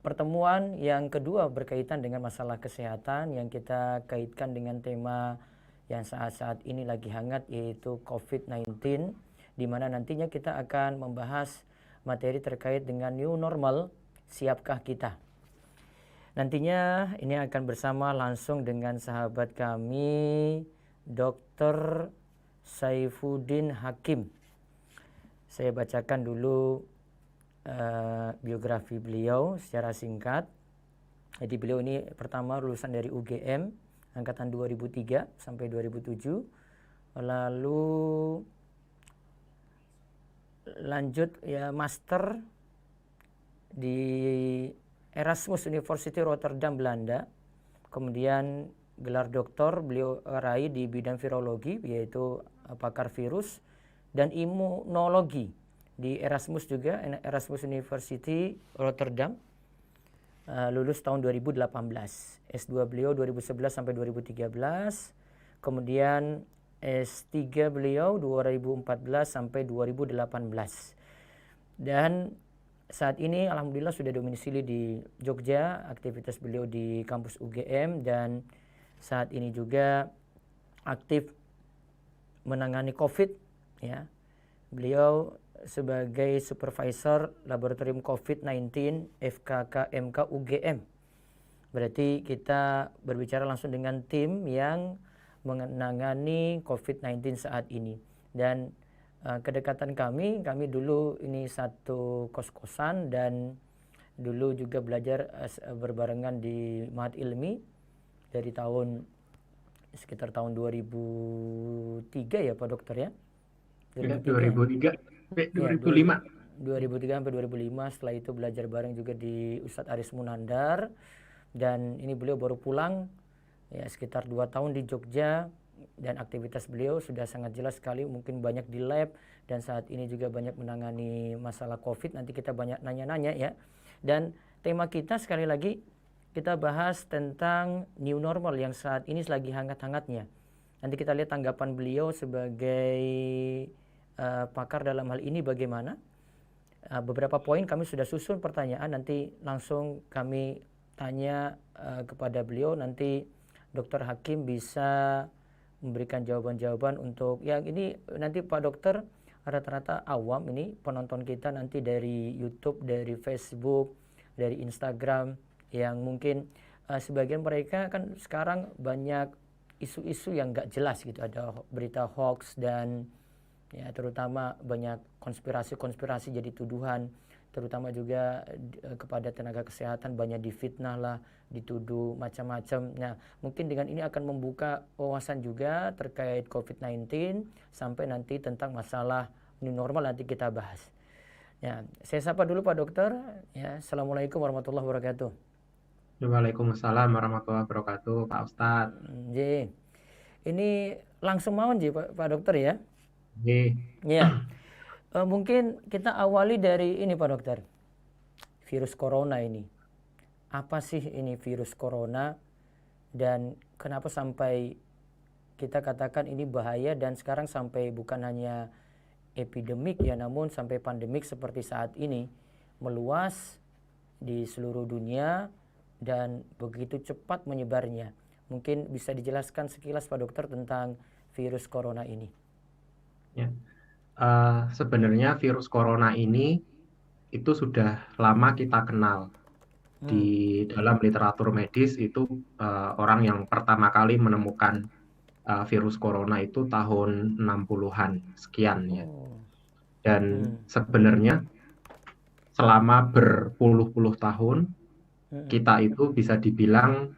pertemuan yang kedua berkaitan dengan masalah kesehatan yang kita kaitkan dengan tema yang saat-saat ini lagi hangat, yaitu COVID-19, di mana nantinya kita akan membahas materi terkait dengan new normal, siapkah kita. Nantinya ini akan bersama langsung dengan sahabat kami, Dr. Saifuddin Hakim. Saya bacakan dulu biografi beliau secara singkat. Jadi beliau ini pertama lulusan dari UGM angkatan 2003 sampai 2007. Lalu lanjut ya master di Erasmus University Rotterdam, Belanda. Kemudian gelar doktor beliau raih di bidang virologi, yaitu pakar virus dan imunologi di Erasmus juga, Erasmus University Rotterdam. Lulus tahun 2018. S2 beliau 2011 sampai 2013. Kemudian S3 beliau 2014 sampai 2018. Dan saat ini alhamdulillah sudah domisili di Jogja, aktivitas beliau di kampus UGM, dan saat ini juga aktif menangani COVID ya. Beliau sebagai supervisor laboratorium COVID-19 FKKMK UGM. Berarti kita berbicara langsung dengan tim yang menangani COVID-19 saat ini. Dan kedekatan kami dulu ini satu kos-kosan dan dulu juga belajar berbarengan di Mahat Ilmi dari sekitar tahun 2003 ya Pak Dokter ya? 2003 sampai 2005. 2003 sampai 2005. Setelah itu belajar bareng juga di Ustadz Aris Munandar, dan ini beliau baru pulang ya sekitar 2 tahun di Jogja. Dan aktivitas beliau sudah sangat jelas sekali, mungkin banyak di lab, dan saat ini juga banyak menangani masalah COVID. Nanti kita banyak nanya-nanya ya. Dan tema kita sekali lagi kita bahas tentang new normal yang saat ini lagi hangat-hangatnya. Nanti kita lihat tanggapan beliau sebagai pakar dalam hal ini bagaimana. Beberapa poin kami sudah susun pertanyaan, nanti langsung kami tanya kepada beliau. Nanti Dr. Hakim bisa memberikan jawaban-jawaban untuk yang ini. Nanti Pak Dokter rata-rata awam ini penonton kita nanti dari YouTube, dari Facebook, dari Instagram, yang mungkin sebagian mereka kan sekarang banyak isu-isu yang nggak jelas gitu, ada berita hoax dan ya terutama banyak konspirasi jadi tuduhan, terutama juga kepada tenaga kesehatan banyak difitnah lah, dituduh macam-macam. Nah, mungkin dengan ini akan membuka wawasan juga terkait COVID-19 sampai nanti tentang masalah new normal nanti kita bahas. Ya, saya sapa dulu Pak Dokter. Ya, Assalamualaikum warahmatullahi wabarakatuh. Waalaikumsalam warahmatullahi wabarakatuh, Pak Ustadz. J. Ini langsung mau Pak Dokter ya? J. Ya. Mungkin kita awali dari ini Pak Dokter. Virus corona ini. Apa sih ini virus corona dan kenapa sampai kita katakan ini bahaya, dan sekarang sampai bukan hanya epidemik ya, namun sampai pandemik seperti saat ini meluas di seluruh dunia dan begitu cepat menyebarnya. Mungkin bisa dijelaskan sekilas Pak Dokter tentang virus corona ini. Ya. Sebenarnya virus corona ini itu sudah lama kita kenal. Di dalam literatur medis itu orang yang pertama kali menemukan virus corona itu tahun 60-an sekian ya. Dan sebenarnya selama berpuluh-puluh tahun kita itu bisa dibilang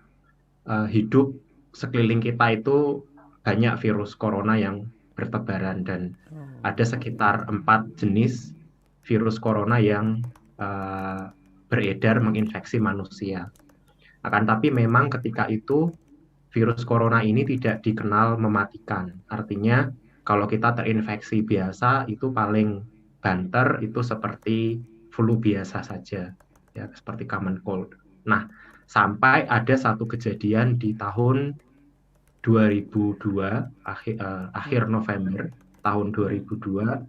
hidup sekeliling kita itu banyak virus corona yang bertebaran, dan ada sekitar 4 jenis virus corona yang beredar menginfeksi manusia. Akan tapi memang ketika itu virus corona ini tidak dikenal mematikan. Artinya kalau kita terinfeksi biasa itu paling banter itu seperti flu biasa saja, ya seperti common cold. Nah, sampai ada satu kejadian di tahun 2002, akhir November tahun 2002,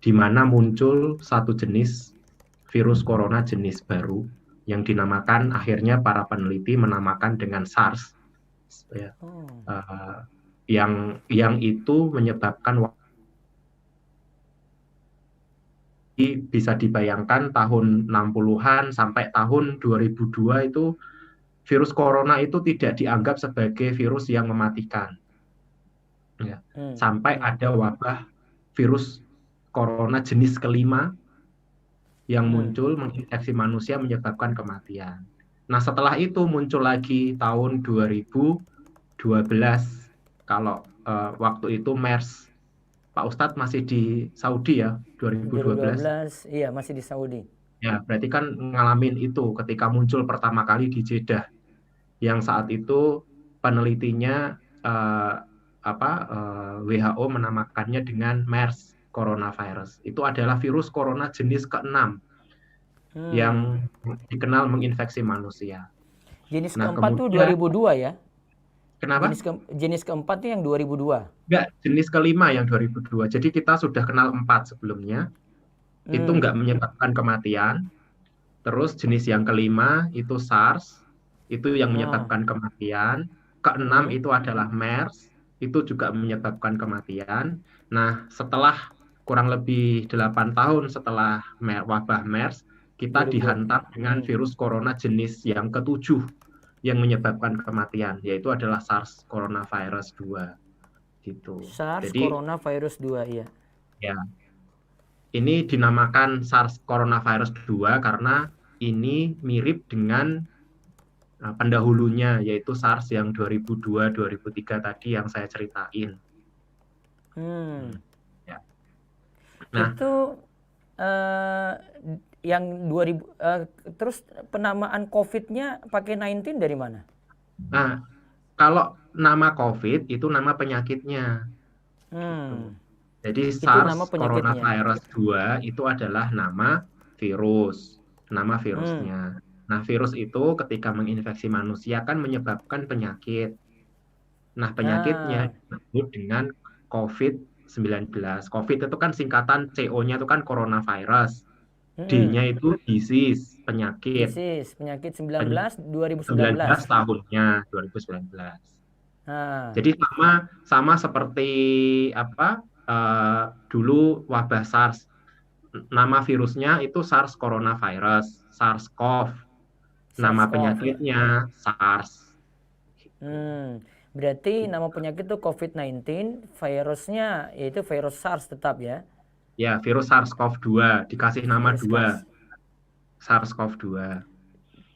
di mana muncul satu jenis virus corona jenis baru yang dinamakan akhirnya para peneliti menamakan dengan SARS, ya. Oh. Yang itu menyebabkan, bisa dibayangkan tahun 60-an sampai tahun 2002 itu virus corona itu tidak dianggap sebagai virus yang mematikan. Ya. Sampai ada wabah virus corona jenis kelima yang muncul menginfeksi manusia menyebabkan kematian. Nah, setelah itu muncul lagi tahun 2012 kalau waktu itu MERS. Pak Ustadz masih di Saudi ya, 2012. 2012, iya masih di Saudi. Ya, berarti kan ngalamin itu ketika muncul pertama kali di Jeddah. Yang saat itu penelitinya WHO menamakannya dengan MERS coronavirus. Itu adalah virus corona jenis ke-6 yang dikenal menginfeksi manusia. Jenis Nah, keempat tuh kemudian 2002 ya? kenapa? Jenis keempat tuh yang 2002. Enggak, jenis kelima yang 2002. Jadi kita sudah kenal 4 sebelumnya. Itu enggak menyebabkan kematian. Terus jenis yang kelima itu SARS, itu yang menyebabkan kematian. Keenam itu adalah MERS, itu juga menyebabkan kematian. Nah, setelah kurang lebih 8 tahun setelah wabah MERS, kita 2002. dihantam dengan virus corona jenis yang ketujuh yang menyebabkan kematian, yaitu adalah SARS coronavirus 2. Gitu. SARS Jadi, coronavirus 2, iya. ya, ini dinamakan SARS coronavirus 2 karena ini mirip dengan pendahulunya, yaitu SARS yang 2002-2003 tadi yang saya ceritain. Ya. Nah, itu yang 2000, terus penamaan COVID-nya pakai 19 dari mana? Nah, kalau nama COVID itu nama penyakitnya. Gitu. Jadi SARS coronavirus 2 itu adalah nama virus, nama virusnya. Nah, virus itu ketika menginfeksi manusia kan menyebabkan penyakit. Nah, penyakitnya disebut dengan COVID-19. COVID itu kan singkatan CO-nya itu kan coronavirus. D-nya itu disease, penyakit. Disease, penyakit 2019. 19 tahunnya, 2019. Jadi sama seperti dulu wabah SARS. Nama virusnya itu SARS coronavirus, SARS-CoV. Nama penyakitnya SARS. Berarti nama penyakit itu COVID-19, virusnya yaitu virus SARS tetap ya? Ya, virus SARS-CoV-2, dikasih nama 2, SARS-CoV-2.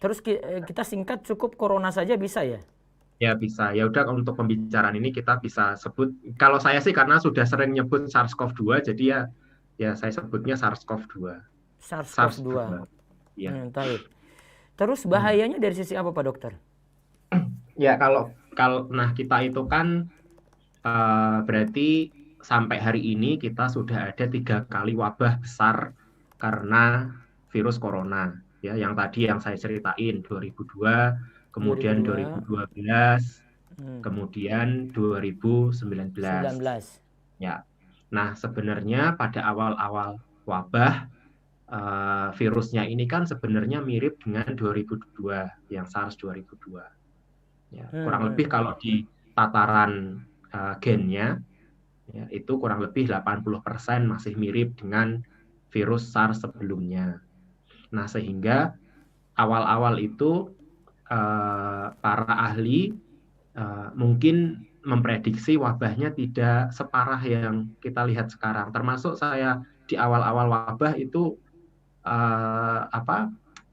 Terus kita singkat cukup corona saja bisa ya? Ya bisa, ya udah untuk pembicaraan ini kita bisa sebut, kalau saya sih karena sudah sering nyebut SARS-CoV-2, jadi ya saya sebutnya SARS-CoV-2. SARS-CoV-2. Ya. Terus bahayanya dari sisi apa Pak Dokter? Ya nah kita itu kan berarti sampai hari ini kita sudah ada 3 kali wabah besar karena virus corona. Ya, yang tadi yang saya ceritain 2002, kemudian 2012, kemudian 2019. Ya. Nah, sebenarnya pada awal-awal wabah virusnya ini kan sebenarnya mirip dengan 2002, yang SARS 2002. Ya, kurang lebih kalau di tataran gennya ya, itu kurang lebih 80% masih mirip dengan virus SARS sebelumnya. Nah, sehingga awal-awal itu para ahli mungkin memprediksi wabahnya tidak separah yang kita lihat sekarang. Termasuk saya di awal-awal wabah itu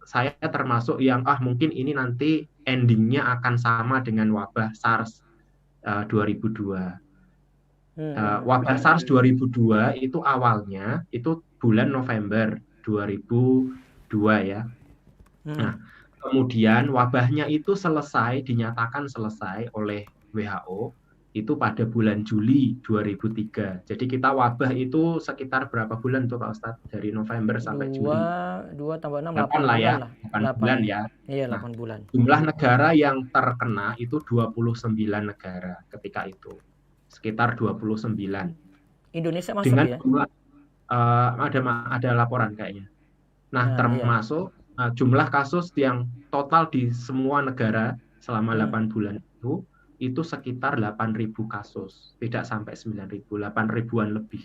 saya termasuk yang mungkin ini nanti endingnya akan sama dengan wabah SARS 2002. Wabah SARS 2002 itu awalnya itu bulan November 2002 ya. Nah, kemudian wabahnya itu dinyatakan selesai oleh WHO itu pada bulan Juli 2003. Jadi kita wabah itu sekitar berapa bulan tuh Pak Ustadz? Dari November sampai Juli. 2 tambah 6, 8 bulan ya. lah. 8 bulan ya. Iya, 8 bulan. Jumlah negara yang terkena itu 29 negara ketika itu. Sekitar 29. Indonesia masuk dengan ya? Jumlah, ada laporan kayaknya. Nah, termasuk jumlah kasus yang total di semua negara selama Hmm. 8 bulan itu sekitar 8.000 kasus, tidak sampai 9.000, 8 ribuan lebih.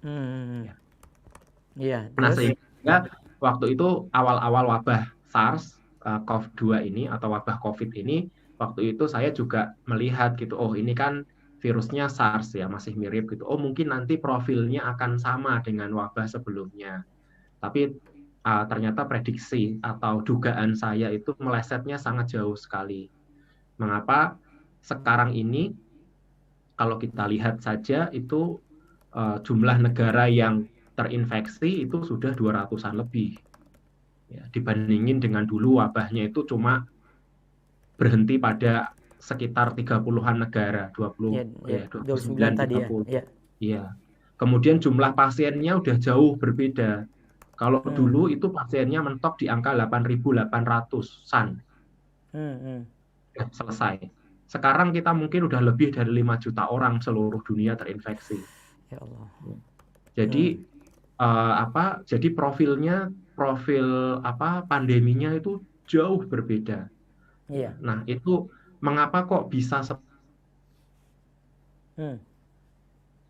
Hmm. Ya. Iya, Nah, terus? sehingga waktu itu awal-awal wabah SARS CoV-2 ini atau wabah COVID ini, waktu itu saya juga melihat gitu, oh ini kan virusnya SARS ya, masih mirip gitu. Oh mungkin nanti profilnya akan sama dengan wabah sebelumnya. Tapi ternyata prediksi atau dugaan saya itu melesetnya sangat jauh sekali. Mengapa sekarang ini kalau kita lihat saja itu jumlah negara yang terinfeksi itu sudah 200-an lebih. Ya, dibandingin dengan dulu wabahnya itu cuma berhenti pada sekitar 30-an negara, 20 Ya, ya, ya 29 29 tadi ya. 30. Ya. Iya. Kemudian jumlah pasiennya udah jauh berbeda. Kalau Hmm. dulu itu pasiennya mentok di angka 8.800-an, Hmm. ya, selesai. Sekarang kita mungkin udah lebih dari 5 juta orang seluruh dunia terinfeksi. Ya Allah. Jadi Hmm. jadi profil pandeminya itu jauh berbeda. Ya. Iya. Nah, itu mengapa kok bisa Hmm.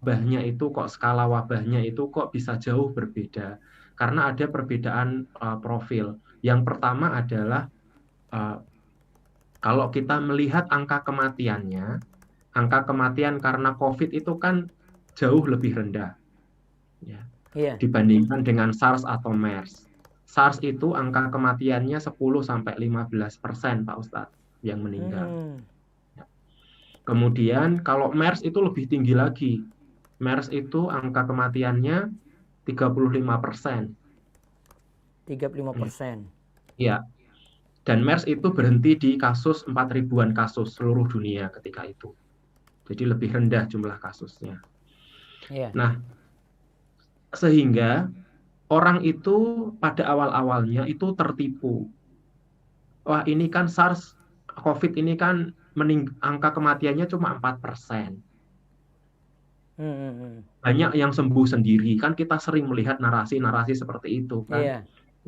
wabahnya itu kok skala wabahnya itu kok bisa jauh berbeda? Karena ada perbedaan profil. Yang pertama adalah uh, kalau kita melihat angka kematian karena COVID itu kan jauh lebih rendah, ya, Iya. dibandingkan dengan SARS atau MERS. SARS itu angka kematiannya 10-15%, Pak Ustadz, yang meninggal. Hmm. Kemudian kalau MERS itu lebih tinggi lagi. MERS itu angka kematiannya 35%. 35%. Ya, dan MERS itu berhenti di kasus 4 ribuan kasus seluruh dunia ketika itu. Jadi lebih rendah jumlah kasusnya. Iya. Nah, sehingga orang itu pada awal-awalnya itu tertipu. Wah, ini kan SARS, COVID ini kan angka kematiannya cuma 4%. Hmm. Banyak yang sembuh sendiri. Kan kita sering melihat narasi-narasi seperti itu kan. Iya.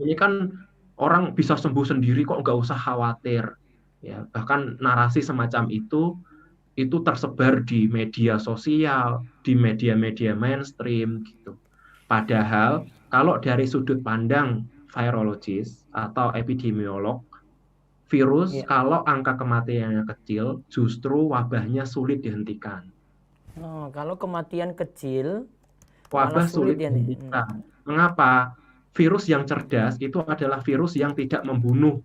Ini kan orang bisa sembuh sendiri kok nggak usah khawatir. Ya, bahkan narasi semacam itu tersebar di media sosial, di media-media mainstream gitu. Padahal kalau dari sudut pandang virologis atau epidemiolog, virus Iya. kalau angka kematiannya kecil, justru wabahnya sulit dihentikan. Oh, kalau kematian kecil malah Wabah sulit sulit ya nih. Hmm. dihentikan. Mengapa? Virus yang cerdas itu adalah virus yang tidak membunuh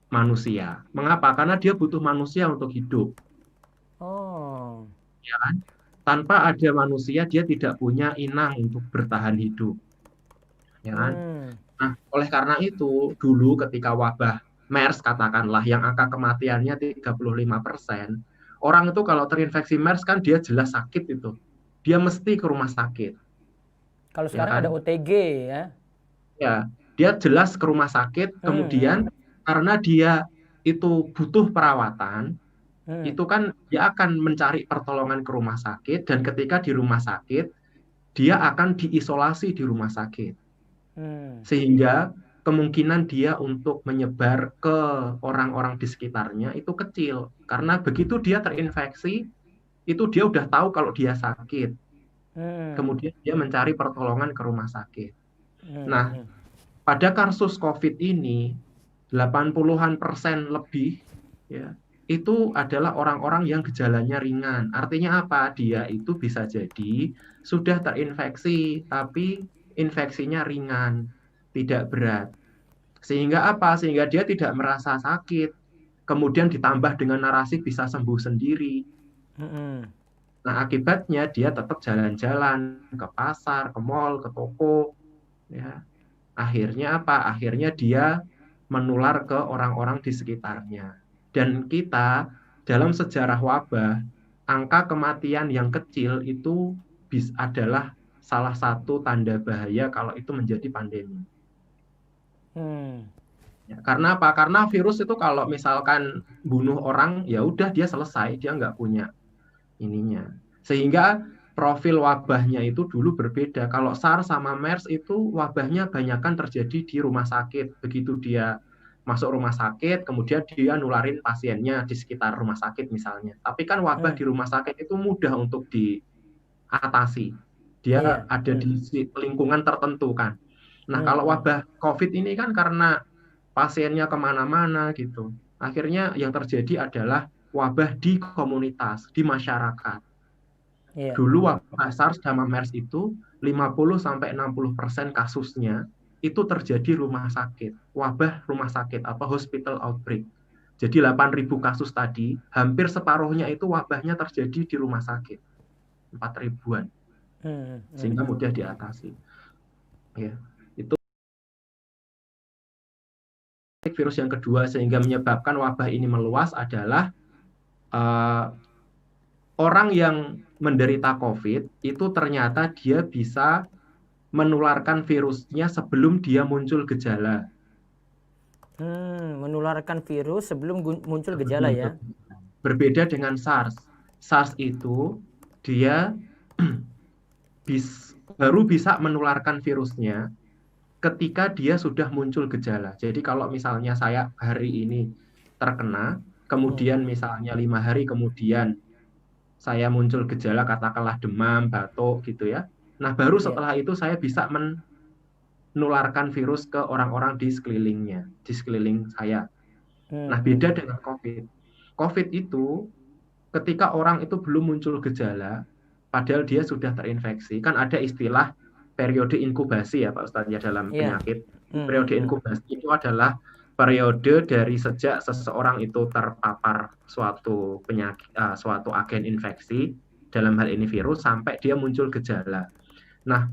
manusia. Mengapa? Karena dia butuh manusia untuk hidup. Oh. Ya kan? Tanpa ada manusia, dia tidak punya inang untuk bertahan hidup. Ya kan? Hmm. Nah, oleh karena itu, dulu ketika wabah MERS katakanlah, yang angka kematiannya 35%, orang itu kalau terinfeksi MERS kan dia jelas sakit itu. Dia mesti ke rumah sakit. Kalau Ya sekarang ada kan? OTG ya. Ya, dia jelas ke rumah sakit, Hmm. kemudian karena dia itu butuh perawatan, Hmm. itu kan dia akan mencari pertolongan ke rumah sakit, dan ketika di rumah sakit, dia akan diisolasi di rumah sakit. Hmm. Sehingga kemungkinan dia untuk menyebar ke orang-orang di sekitarnya itu kecil. Karena begitu dia terinfeksi, itu dia udah tahu kalau dia sakit. Hmm. Kemudian dia mencari pertolongan ke rumah sakit. Hmm. Nah, Hmm. pada kasus COVID ini, 80-an% lebih ya, itu adalah orang-orang yang gejalanya ringan. Artinya apa? Dia itu bisa jadi sudah terinfeksi, tapi infeksinya ringan, tidak berat. Sehingga apa? Sehingga dia tidak merasa sakit. Kemudian ditambah dengan narasi bisa sembuh sendiri. Hmm. Nah, akibatnya dia tetap jalan-jalan ke pasar, ke mall, ke toko, ya. Akhirnya apa? Akhirnya dia menular ke orang-orang di sekitarnya. Dan kita dalam sejarah wabah, angka kematian yang kecil itu adalah salah satu tanda bahaya kalau itu menjadi pandemi. Hmm. Ya, karena apa? Karena virus itu kalau misalkan bunuh orang, ya udah dia selesai, dia nggak punya ininya. Sehingga profil wabahnya itu dulu berbeda. Kalau SARS sama MERS itu wabahnya banyakan terjadi di rumah sakit. Begitu dia masuk rumah sakit, kemudian dia nularin pasiennya di sekitar rumah sakit misalnya. Tapi kan wabah di rumah sakit itu mudah untuk diatasi. Dia Iya. ada di lingkungan tertentu kan. Nah, kalau wabah COVID ini kan karena pasiennya kemana-mana gitu. Akhirnya yang terjadi adalah wabah di komunitas, di masyarakat. Iya. Dulu wabah SARS sama MERS itu 50-60% kasusnya itu terjadi rumah sakit, wabah rumah sakit atau hospital outbreak. Jadi 8.000 kasus tadi, hampir separuhnya itu wabahnya terjadi di rumah sakit. 4.000-an. Sehingga mudah diatasi. Ya, itu virus yang kedua sehingga menyebabkan wabah ini meluas adalah orang yang menderita COVID itu ternyata dia bisa menularkan virusnya sebelum dia muncul gejala. Menularkan virus sebelum muncul gejala ya. Berbeda dengan SARS. SARS itu dia baru bisa menularkan virusnya ketika dia sudah muncul gejala. Jadi kalau misalnya saya hari ini terkena, kemudian misalnya 5 hari kemudian saya muncul gejala katakanlah demam, batuk gitu ya. Nah baru setelah itu saya bisa menularkan virus ke orang-orang di sekelilingnya, di sekeliling saya. Nah beda dengan COVID. COVID itu ketika orang itu belum muncul gejala, padahal dia sudah terinfeksi, kan ada istilah periode inkubasi ya Pak Ustadz ya dalam penyakit. Periode inkubasi itu adalah periode dari sejak seseorang itu terpapar suatu penyakit, suatu agen infeksi, dalam hal ini virus, sampai dia muncul gejala. Nah,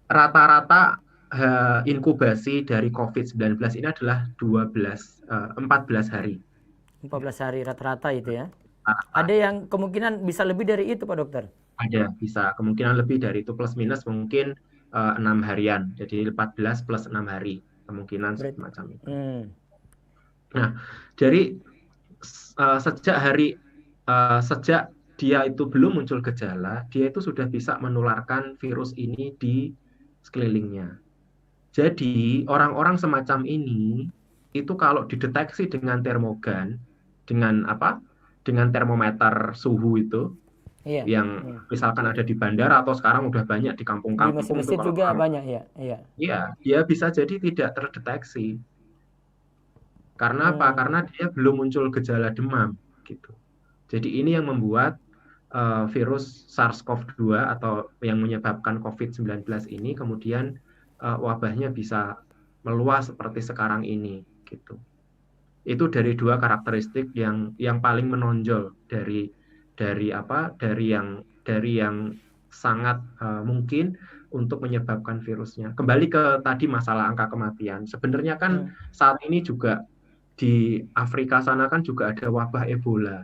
rata-rata inkubasi dari COVID-19 ini adalah 14 hari. 14 hari rata-rata itu ya. Ada yang kemungkinan bisa lebih dari itu Pak Dokter? Ada, bisa. Kemungkinan lebih dari itu, plus minus mungkin 6 harian. Jadi 14 plus 6 hari. Kemungkinan semacam itu. Nah, dari sejak dia itu belum muncul gejala, dia itu sudah bisa menularkan virus ini di sekelilingnya. Jadi, orang-orang semacam ini, itu kalau dideteksi dengan termogan, dengan termometer suhu itu, yang misalkan ada di bandara atau sekarang udah banyak di kampung-kampung. Di masjid juga banyak ya. Iya, dia bisa jadi tidak terdeteksi. Karena apa? Karena dia belum muncul gejala demam gitu. Jadi ini yang membuat virus SARS-CoV-2 atau yang menyebabkan COVID-19 ini kemudian wabahnya bisa meluas seperti sekarang ini gitu. Itu dari dua karakteristik yang paling menonjol dari yang sangat mungkin untuk menyebabkan virusnya. Kembali ke tadi masalah angka kematian. Sebenarnya kan saat ini juga di Afrika sana kan juga ada wabah Ebola.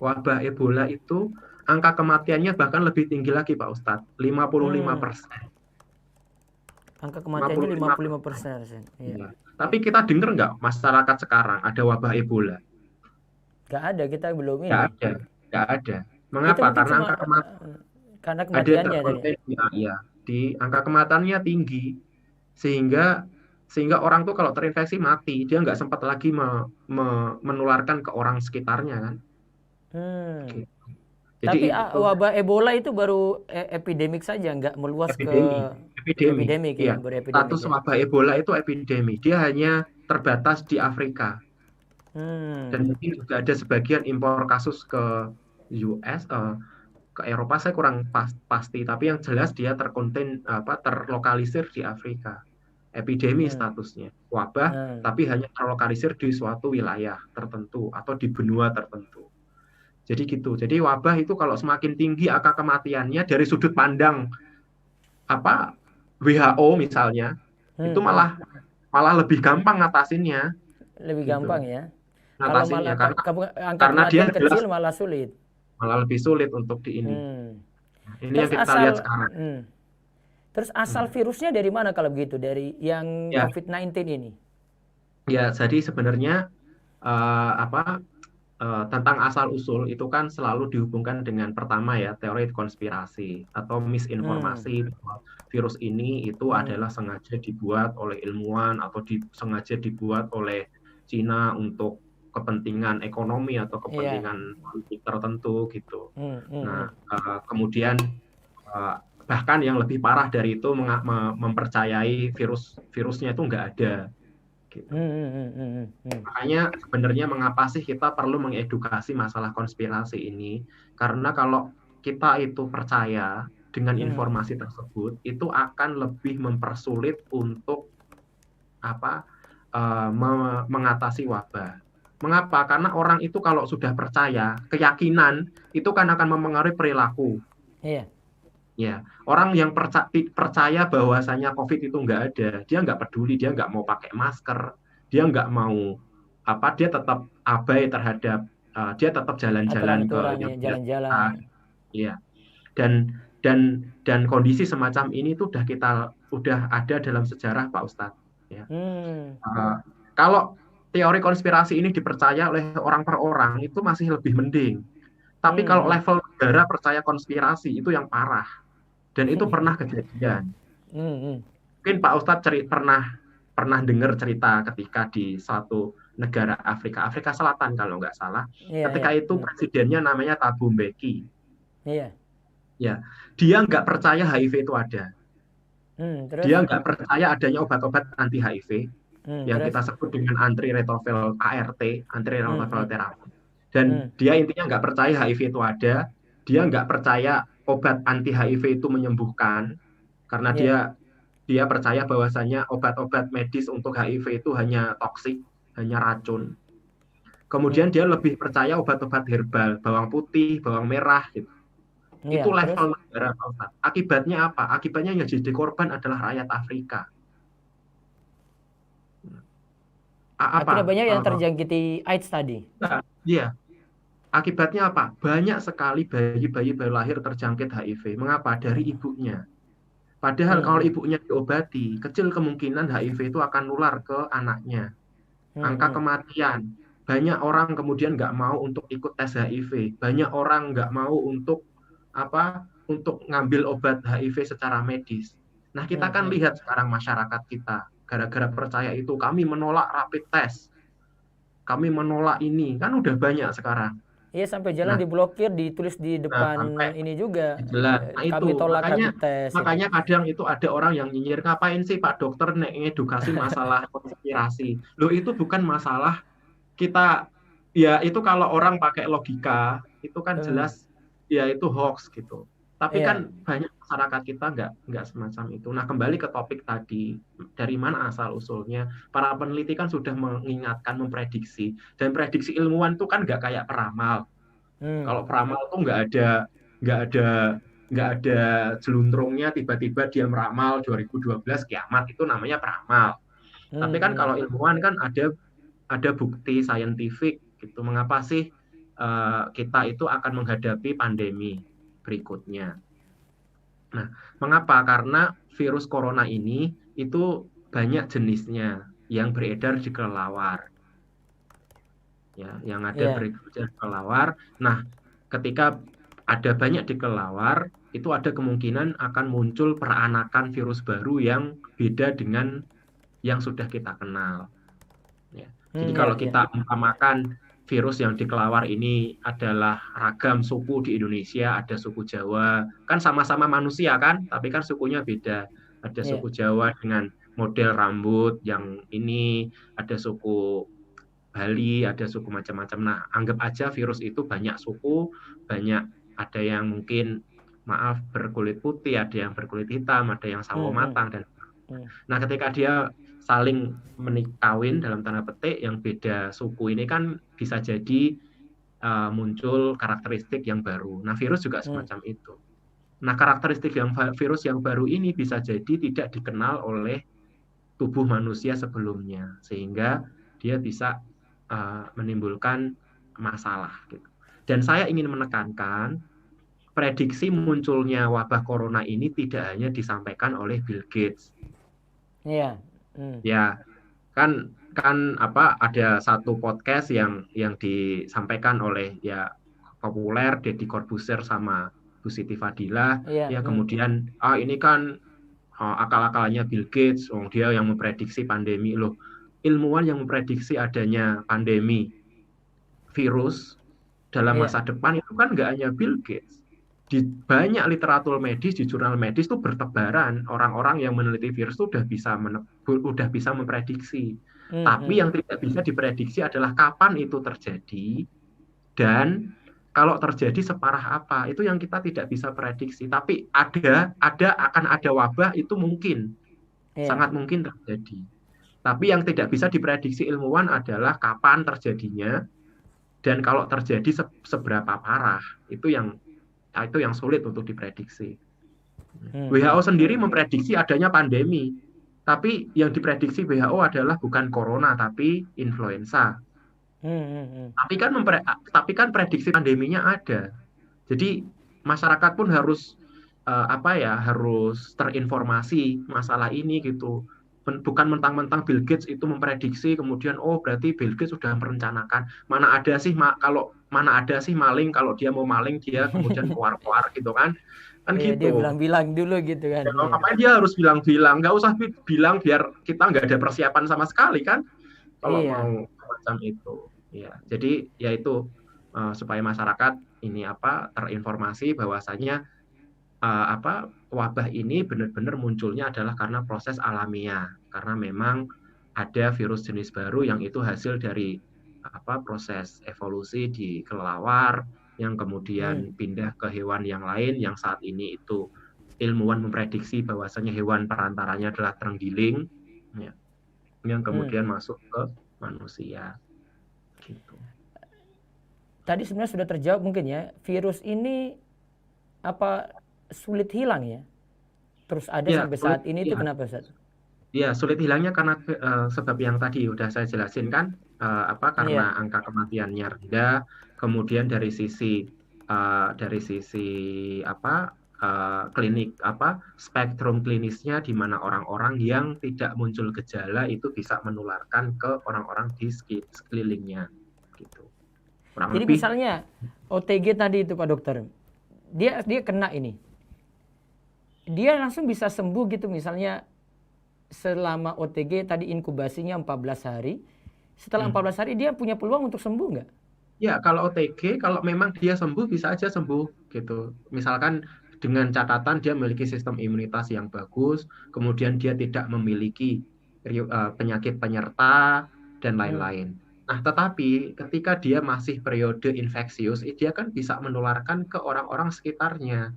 Wabah Ebola itu angka kematiannya bahkan lebih tinggi lagi Pak Ustadz, 55%. Angka kematiannya 55%. Iya. Tapi kita dengar nggak masyarakat sekarang ada wabah Ebola? Nggak ada, kita belum ini. Nggak ada. Mengapa? Karena angka kematiannya di angka kematiannya tinggi, sehingga orang tuh kalau terinfeksi mati, dia nggak sempat lagi menularkan ke orang sekitarnya kan. Jadi wabah Ebola itu baru epidemik saja, nggak meluas ke epidemik ya. Status wabah Ebola itu epidemi, dia hanya terbatas di Afrika. Dan mungkin juga ada sebagian impor kasus ke US, ke Eropa saya kurang pasti, tapi yang jelas dia terlokalisir di Afrika. Epidemi statusnya, wabah, tapi hanya terlokalisir di suatu wilayah tertentu atau di benua tertentu. Jadi gitu. Jadi wabah itu kalau semakin tinggi angka kematiannya dari sudut pandang WHO misalnya, itu malah lebih gampang ngatasinnya. Lebih gampang ya. Ngatasinnya kalau angka kematian kecil malah sulit. Malah lebih sulit untuk di ini. Ini yang kita lihat sekarang. Terus asal virusnya dari mana kalau begitu? Dari yang COVID-19 ini? Ya, jadi sebenarnya tentang asal-usul itu kan selalu dihubungkan dengan pertama ya teori konspirasi atau Hmm. misinformasi bahwa virus ini itu Hmm. adalah sengaja dibuat oleh ilmuwan atau sengaja dibuat oleh Cina untuk kepentingan ekonomi atau Iya. kepentingan politik tertentu gitu. Hmm. Hmm. Hmm. Nah, kemudian eh, bahkan yang lebih parah dari itu mempercayai virusnya itu nggak ada gitu. Hmm. Hmm. Hmm. Hmm. Makanya sebenarnya mengapa sih kita perlu mengedukasi masalah konspirasi ini? Karena kalau kita itu percaya dengan Hmm. informasi tersebut, itu akan lebih mempersulit untuk apa mengatasi wabah. Mengapa? Karena orang itu kalau sudah percaya, keyakinan itu kan akan mempengaruhi perilaku. Iya. Ya, orang yang percaya bahwasanya COVID itu nggak ada, dia nggak peduli, dia nggak mau pakai masker, dia nggak mau dia tetap abai terhadap, dia tetap jalan-jalan ke Aturan-aturan yang ya, dia jalan-jalan. suka, ya. Dan kondisi semacam ini tuh udah ada dalam sejarah Pak Ustadz. Ya. Hmm. Uh, Kalau teori konspirasi ini dipercaya oleh orang per orang itu masih lebih mending. Tapi Hmm. kalau Hmm. level negara percaya konspirasi itu yang parah. Dan itu pernah kejadian. Hmm. Hmm. Mungkin Pak Ustadz pernah dengar cerita ketika di suatu negara Afrika Selatan kalau nggak salah. Iya, iya. Ketika itu Hmm. presidennya namanya Thabo Mbeki. Iya. Ya, dia nggak percaya HIV itu ada. Hmm. Terus? Dia nggak percaya adanya obat-obat anti HIV Hmm. yang Terus? kita sebut dengan antiretroviral ART, Hmm. antiretroviral Hmm. terapi. Dan Hmm. dia intinya nggak percaya HIV itu ada. Dia nggak percaya obat anti HIV itu menyembuhkan karena Iya. dia percaya bahwasanya obat-obat medis untuk HIV itu hanya toksik, hanya racun. Hmm. Kemudian dia lebih percaya obat-obat herbal, bawang putih, bawang merah gitu. Itu Iya. Terus? level negara, Pak Ustadz. Akibatnya apa? Akibatnya yang jadi korban adalah rakyat Afrika. Apa? Akhirnya banyak yang terjangkiti AIDS tadi. Iya. Akibatnya apa? Banyak sekali bayi-bayi baru lahir terjangkit HIV. Mengapa? Dari ibunya. Padahal Hmm. kalau Hmm. ibunya diobati, kecil kemungkinan HIV itu akan nular ke anaknya. Hmm. Angka Hmm. kematian. Banyak orang kemudian nggak mau untuk ikut tes HIV. Banyak orang nggak mau untuk ngambil obat HIV secara medis. Nah, kita Hmm. kan Hmm. lihat sekarang masyarakat kita, gara-gara percaya itu, kami menolak rapid test. Kami menolak ini. Kan udah banyak sekarang. Iya, sampai jalan Nah, diblokir, ditulis di nah depan sampai ini juga. jelas. Nah itu Kami tolak makanya rapid test itu. makanya kadang itu ada orang yang nyinyir, ngapain sih Pak Dokter edukasi masalah konspirasi. Loh itu bukan masalah kita, ya itu kalau orang pakai logika itu kan Hmm. jelas ya itu hoax gitu. Tapi kan Iya. banyak masyarakat kita nggak semacam itu. Nah kembali ke topik tadi, dari mana asal usulnya? Para peneliti kan sudah mengingatkan, memprediksi, dan prediksi ilmuwan itu kan nggak kayak peramal. Hmm. Kalau peramal tuh nggak ada nggak ada jeluntrungnya, tiba-tiba dia meramal 2012 kiamat, itu namanya peramal. Tapi Hmm. kan Hmm. kalau ilmuwan kan ada bukti saintifik gitu. Mengapa sih kita itu akan menghadapi pandemi berikutnya? Nah, mengapa? Karena virus corona ini itu banyak jenisnya yang beredar di kelelawar, ya, yang ada Iya. beredar di kelelawar. Nah, ketika ada banyak di kelelawar, itu ada kemungkinan akan muncul peranakan virus baru yang beda dengan yang sudah kita kenal. Ya. Jadi Hmm. Iya. kalau Iya. kita umpamakan virus yang di kelelawar ini adalah ragam suku di Indonesia, ada suku Jawa, kan sama-sama manusia kan, tapi kan sukunya beda. Ada Iya. suku Jawa dengan model rambut yang ini, ada suku Bali, ada suku macam-macam. Nah, anggap aja virus itu banyak suku, banyak, ada yang mungkin maaf berkulit putih, ada yang berkulit hitam, ada yang sawo Hmm. Hmm. matang dan Hmm. nah ketika dia saling menikawin dalam tanda petik yang beda suku ini kan bisa jadi muncul karakteristik yang baru. Nah, virus juga Hmm. semacam itu. Nah, karakteristik virus yang baru ini bisa jadi tidak dikenal oleh tubuh manusia sebelumnya sehingga dia bisa menimbulkan masalah gitu. Dan saya ingin menekankan prediksi munculnya wabah corona ini tidak hanya disampaikan oleh Bill Gates. Iya. Hmm. Ya, kan kan apa ada satu podcast yang disampaikan oleh ya populer Deddy Corbuzier sama Bu Siti Fadilah Iya. ya, kemudian ini kan akal-akalannya Bill Gates, dia yang memprediksi pandemi. Loh, ilmuwan yang memprediksi adanya pandemi virus dalam Iya. masa depan itu kan nggak hanya Bill Gates. Di banyak literatur medis, di jurnal medis itu bertebaran orang-orang yang meneliti virus itu udah bisa memprediksi. Hmm, Tapi hmm. yang tidak bisa diprediksi adalah kapan itu terjadi dan kalau terjadi separah apa. Itu yang kita tidak bisa prediksi. Tapi akan ada wabah, itu mungkin, Iya. sangat mungkin terjadi. Tapi yang tidak bisa diprediksi ilmuwan adalah kapan terjadinya dan kalau terjadi seberapa parah. Itu yang sulit untuk diprediksi. Hmm, hmm. WHO sendiri memprediksi adanya pandemi, tapi yang diprediksi WHO adalah bukan corona tapi influenza. Hmm, hmm, hmm. Tapi kan prediksi pandeminya ada. Jadi masyarakat pun harus harus terinformasi masalah ini gitu. Bukan mentang-mentang Bill Gates itu memprediksi kemudian berarti Bill Gates sudah merencanakan. Mana ada sih maling, kalau dia mau maling dia kemudian keluar-keluar gitu kan. Kan Iya, dia gitu. bilang-bilang dulu gitu kan. Ya, Iya. ngapain dia harus bilang-bilang? Nggak usah bilang biar kita nggak ada persiapan sama sekali kan kalau Iya. mau macam itu. Ya, jadi ya itu supaya masyarakat ini terinformasi bahwasanya wabah ini benar-benar munculnya adalah karena proses alamiah, karena memang ada virus jenis baru yang itu hasil dari proses evolusi di kelelawar yang Hmm, kemudian pindah ke hewan yang lain, yang saat ini itu ilmuwan memprediksi bahwasanya hewan perantaranya adalah terenggiling, ya, yang hmm. kemudian masuk ke manusia gitu. Tadi sebenarnya sudah terjawab mungkin ya. Virus ini apa sulit hilang ya? Terus ada Ya, sampai sulit. saat ini itu Ya, kenapa, Ustaz? ya, sulit hilangnya karena sebab yang tadi udah saya jelasin kan, Iya. karena angka kematiannya rendah, kemudian dari sisi klinik spektrum klinisnya di mana orang-orang yang tidak muncul gejala itu bisa menularkan ke orang-orang di sekelilingnya gitu. Kurang Jadi lebih. misalnya OTG tadi itu Pak Dokter, dia kena ini, dia langsung bisa sembuh gitu misalnya selama OTG tadi inkubasinya 14 hari. Setelah 14 hari dia punya peluang untuk sembuh nggak? Ya, kalau OTG, kalau memang dia sembuh, bisa aja sembuh gitu. Misalkan dengan catatan dia memiliki sistem imunitas yang bagus, kemudian dia tidak memiliki penyakit penyerta, dan Hmm. lain-lain. Nah, tetapi ketika dia masih periode infeksius, dia kan bisa menularkan ke orang-orang sekitarnya.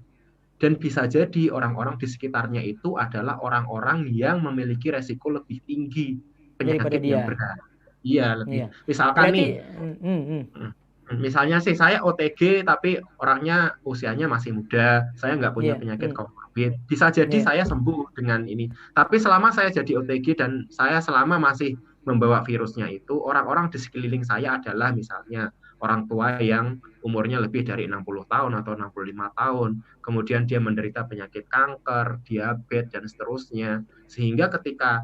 Dan bisa jadi orang-orang di sekitarnya itu adalah orang-orang yang memiliki resiko lebih tinggi Daripada penyakit yang dia. berat. Iya, lebih. Iya. Misalkan nih, Berarti misalnya sih saya OTG tapi orangnya usianya masih muda, saya nggak punya iya, penyakit komorbid. Bisa jadi iya. saya sembuh dengan ini. Tapi selama saya jadi OTG dan saya selama masih membawa virusnya itu, orang-orang di sekeliling saya adalah misalnya orang tua yang umurnya lebih dari 60 tahun atau 65 tahun. Kemudian dia menderita penyakit kanker, diabetes, dan seterusnya. Sehingga ketika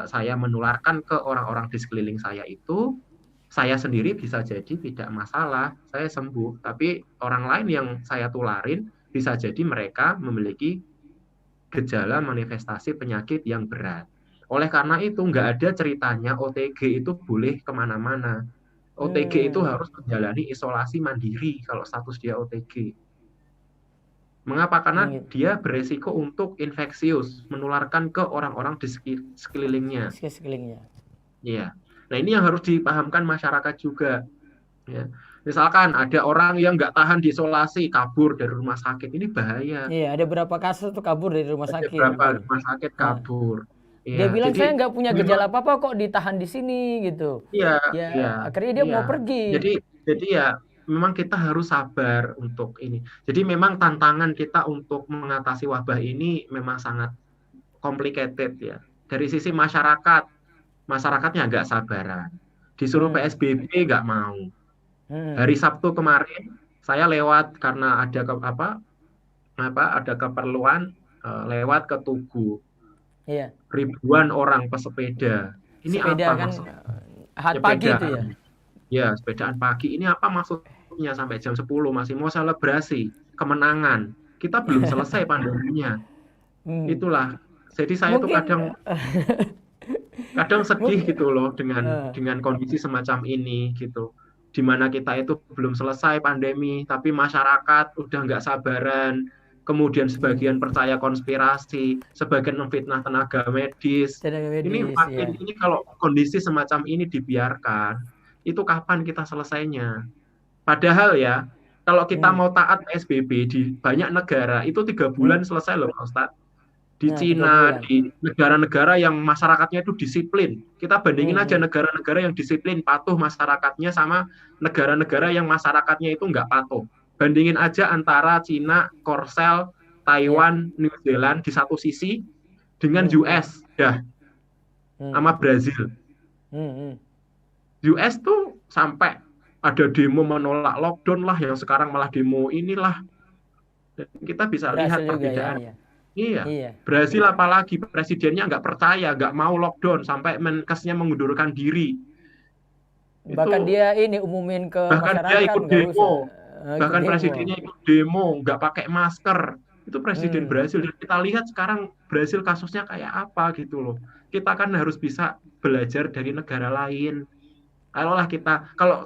saya menularkan ke orang-orang di sekeliling saya itu, saya sendiri bisa jadi tidak masalah, saya sembuh. Tapi orang lain yang saya tularin bisa jadi mereka memiliki gejala manifestasi penyakit yang berat. Oleh karena itu, nggak ada ceritanya OTG itu boleh kemana-mana. OTG itu Hmm. harus menjalani isolasi mandiri kalau status dia OTG. Mengapa? Karena Hmm. dia beresiko untuk infeksius, menularkan ke orang-orang di sekelilingnya. Sekelilingnya. Iya. Nah, ini yang harus dipahamkan masyarakat juga. Ya. Misalkan ada orang yang nggak tahan diisolasi, kabur dari rumah sakit, ini bahaya. Iya, ada berapa kasus tuh kabur dari rumah Ada sakit, berapa betul. rumah sakit Nah, kabur. dia Ya, bilang jadi saya nggak punya memang gejala apa-apa kok ditahan di sini gitu. iya, iya, Ya, akhirnya dia iya. mau pergi. Jadi ya memang kita harus sabar untuk ini. Jadi memang tantangan kita untuk mengatasi wabah ini memang sangat complicated ya. Dari sisi masyarakat, masyarakatnya nggak sabaran. Disuruh Hmm. PSBB nggak mau. Hmm. Hari Sabtu kemarin saya lewat karena ada keperluan lewat ke Tugu. Iya. Ribuan orang pesepeda Ini sepeda apa kan maksud pagi itu ya. sepedaan? Ya, sepedaan pagi. Ini apa maksudnya sampai jam 10 masih mau selebrasi kemenangan? Kita belum selesai pandeminya. Hmm. Itulah. Jadi saya tuh Mungkin kadang kadang sedih mungkin gitu loh dengan eh, kondisi semacam ini gitu, di mana kita itu belum selesai pandemi tapi masyarakat udah nggak sabaran, kemudian hmm, sebagian percaya konspirasi, sebagian memfitnah tenaga medis. tenaga Ini medis makin ya. ini kalau kondisi semacam ini dibiarkan, itu kapan kita selesainya? Padahal ya, kalau kita Hmm. mau taat PSBB di banyak negara itu 3 bulan Hmm. selesai loh Pak Ustadz. Di Nah, 3 bulan. Cina, di negara-negara yang masyarakatnya itu disiplin. Kita bandingin Hmm. aja Hmm. negara-negara yang disiplin, patuh masyarakatnya sama negara-negara yang masyarakatnya itu nggak patuh. Bandingin aja antara Cina, Korsel, Ya. Taiwan, New Zealand di satu sisi dengan Hmm. Hmm. US, dah, Hmm. sama Brazil. Hmm. Hmm. US tuh sampai ada demo menolak lockdown lah, yang sekarang malah demo inilah. Dan kita bisa Berhasil lihat juga ya, perbedaan. iya. Iya, Iya. Brasil apalagi presidennya nggak percaya, nggak mau lockdown sampai Menkesnya mengundurkan diri. Bahkan Itu dia ini umumin ke bahkan dia masyarakat ikut nggak usah demo, ikut bahkan demo. presidennya ikut demo, nggak pakai masker. Itu presiden Hmm. Brasil. Dan kita lihat sekarang Brasil kasusnya kayak apa gitu loh. Kita kan harus bisa belajar dari negara lain. Kalau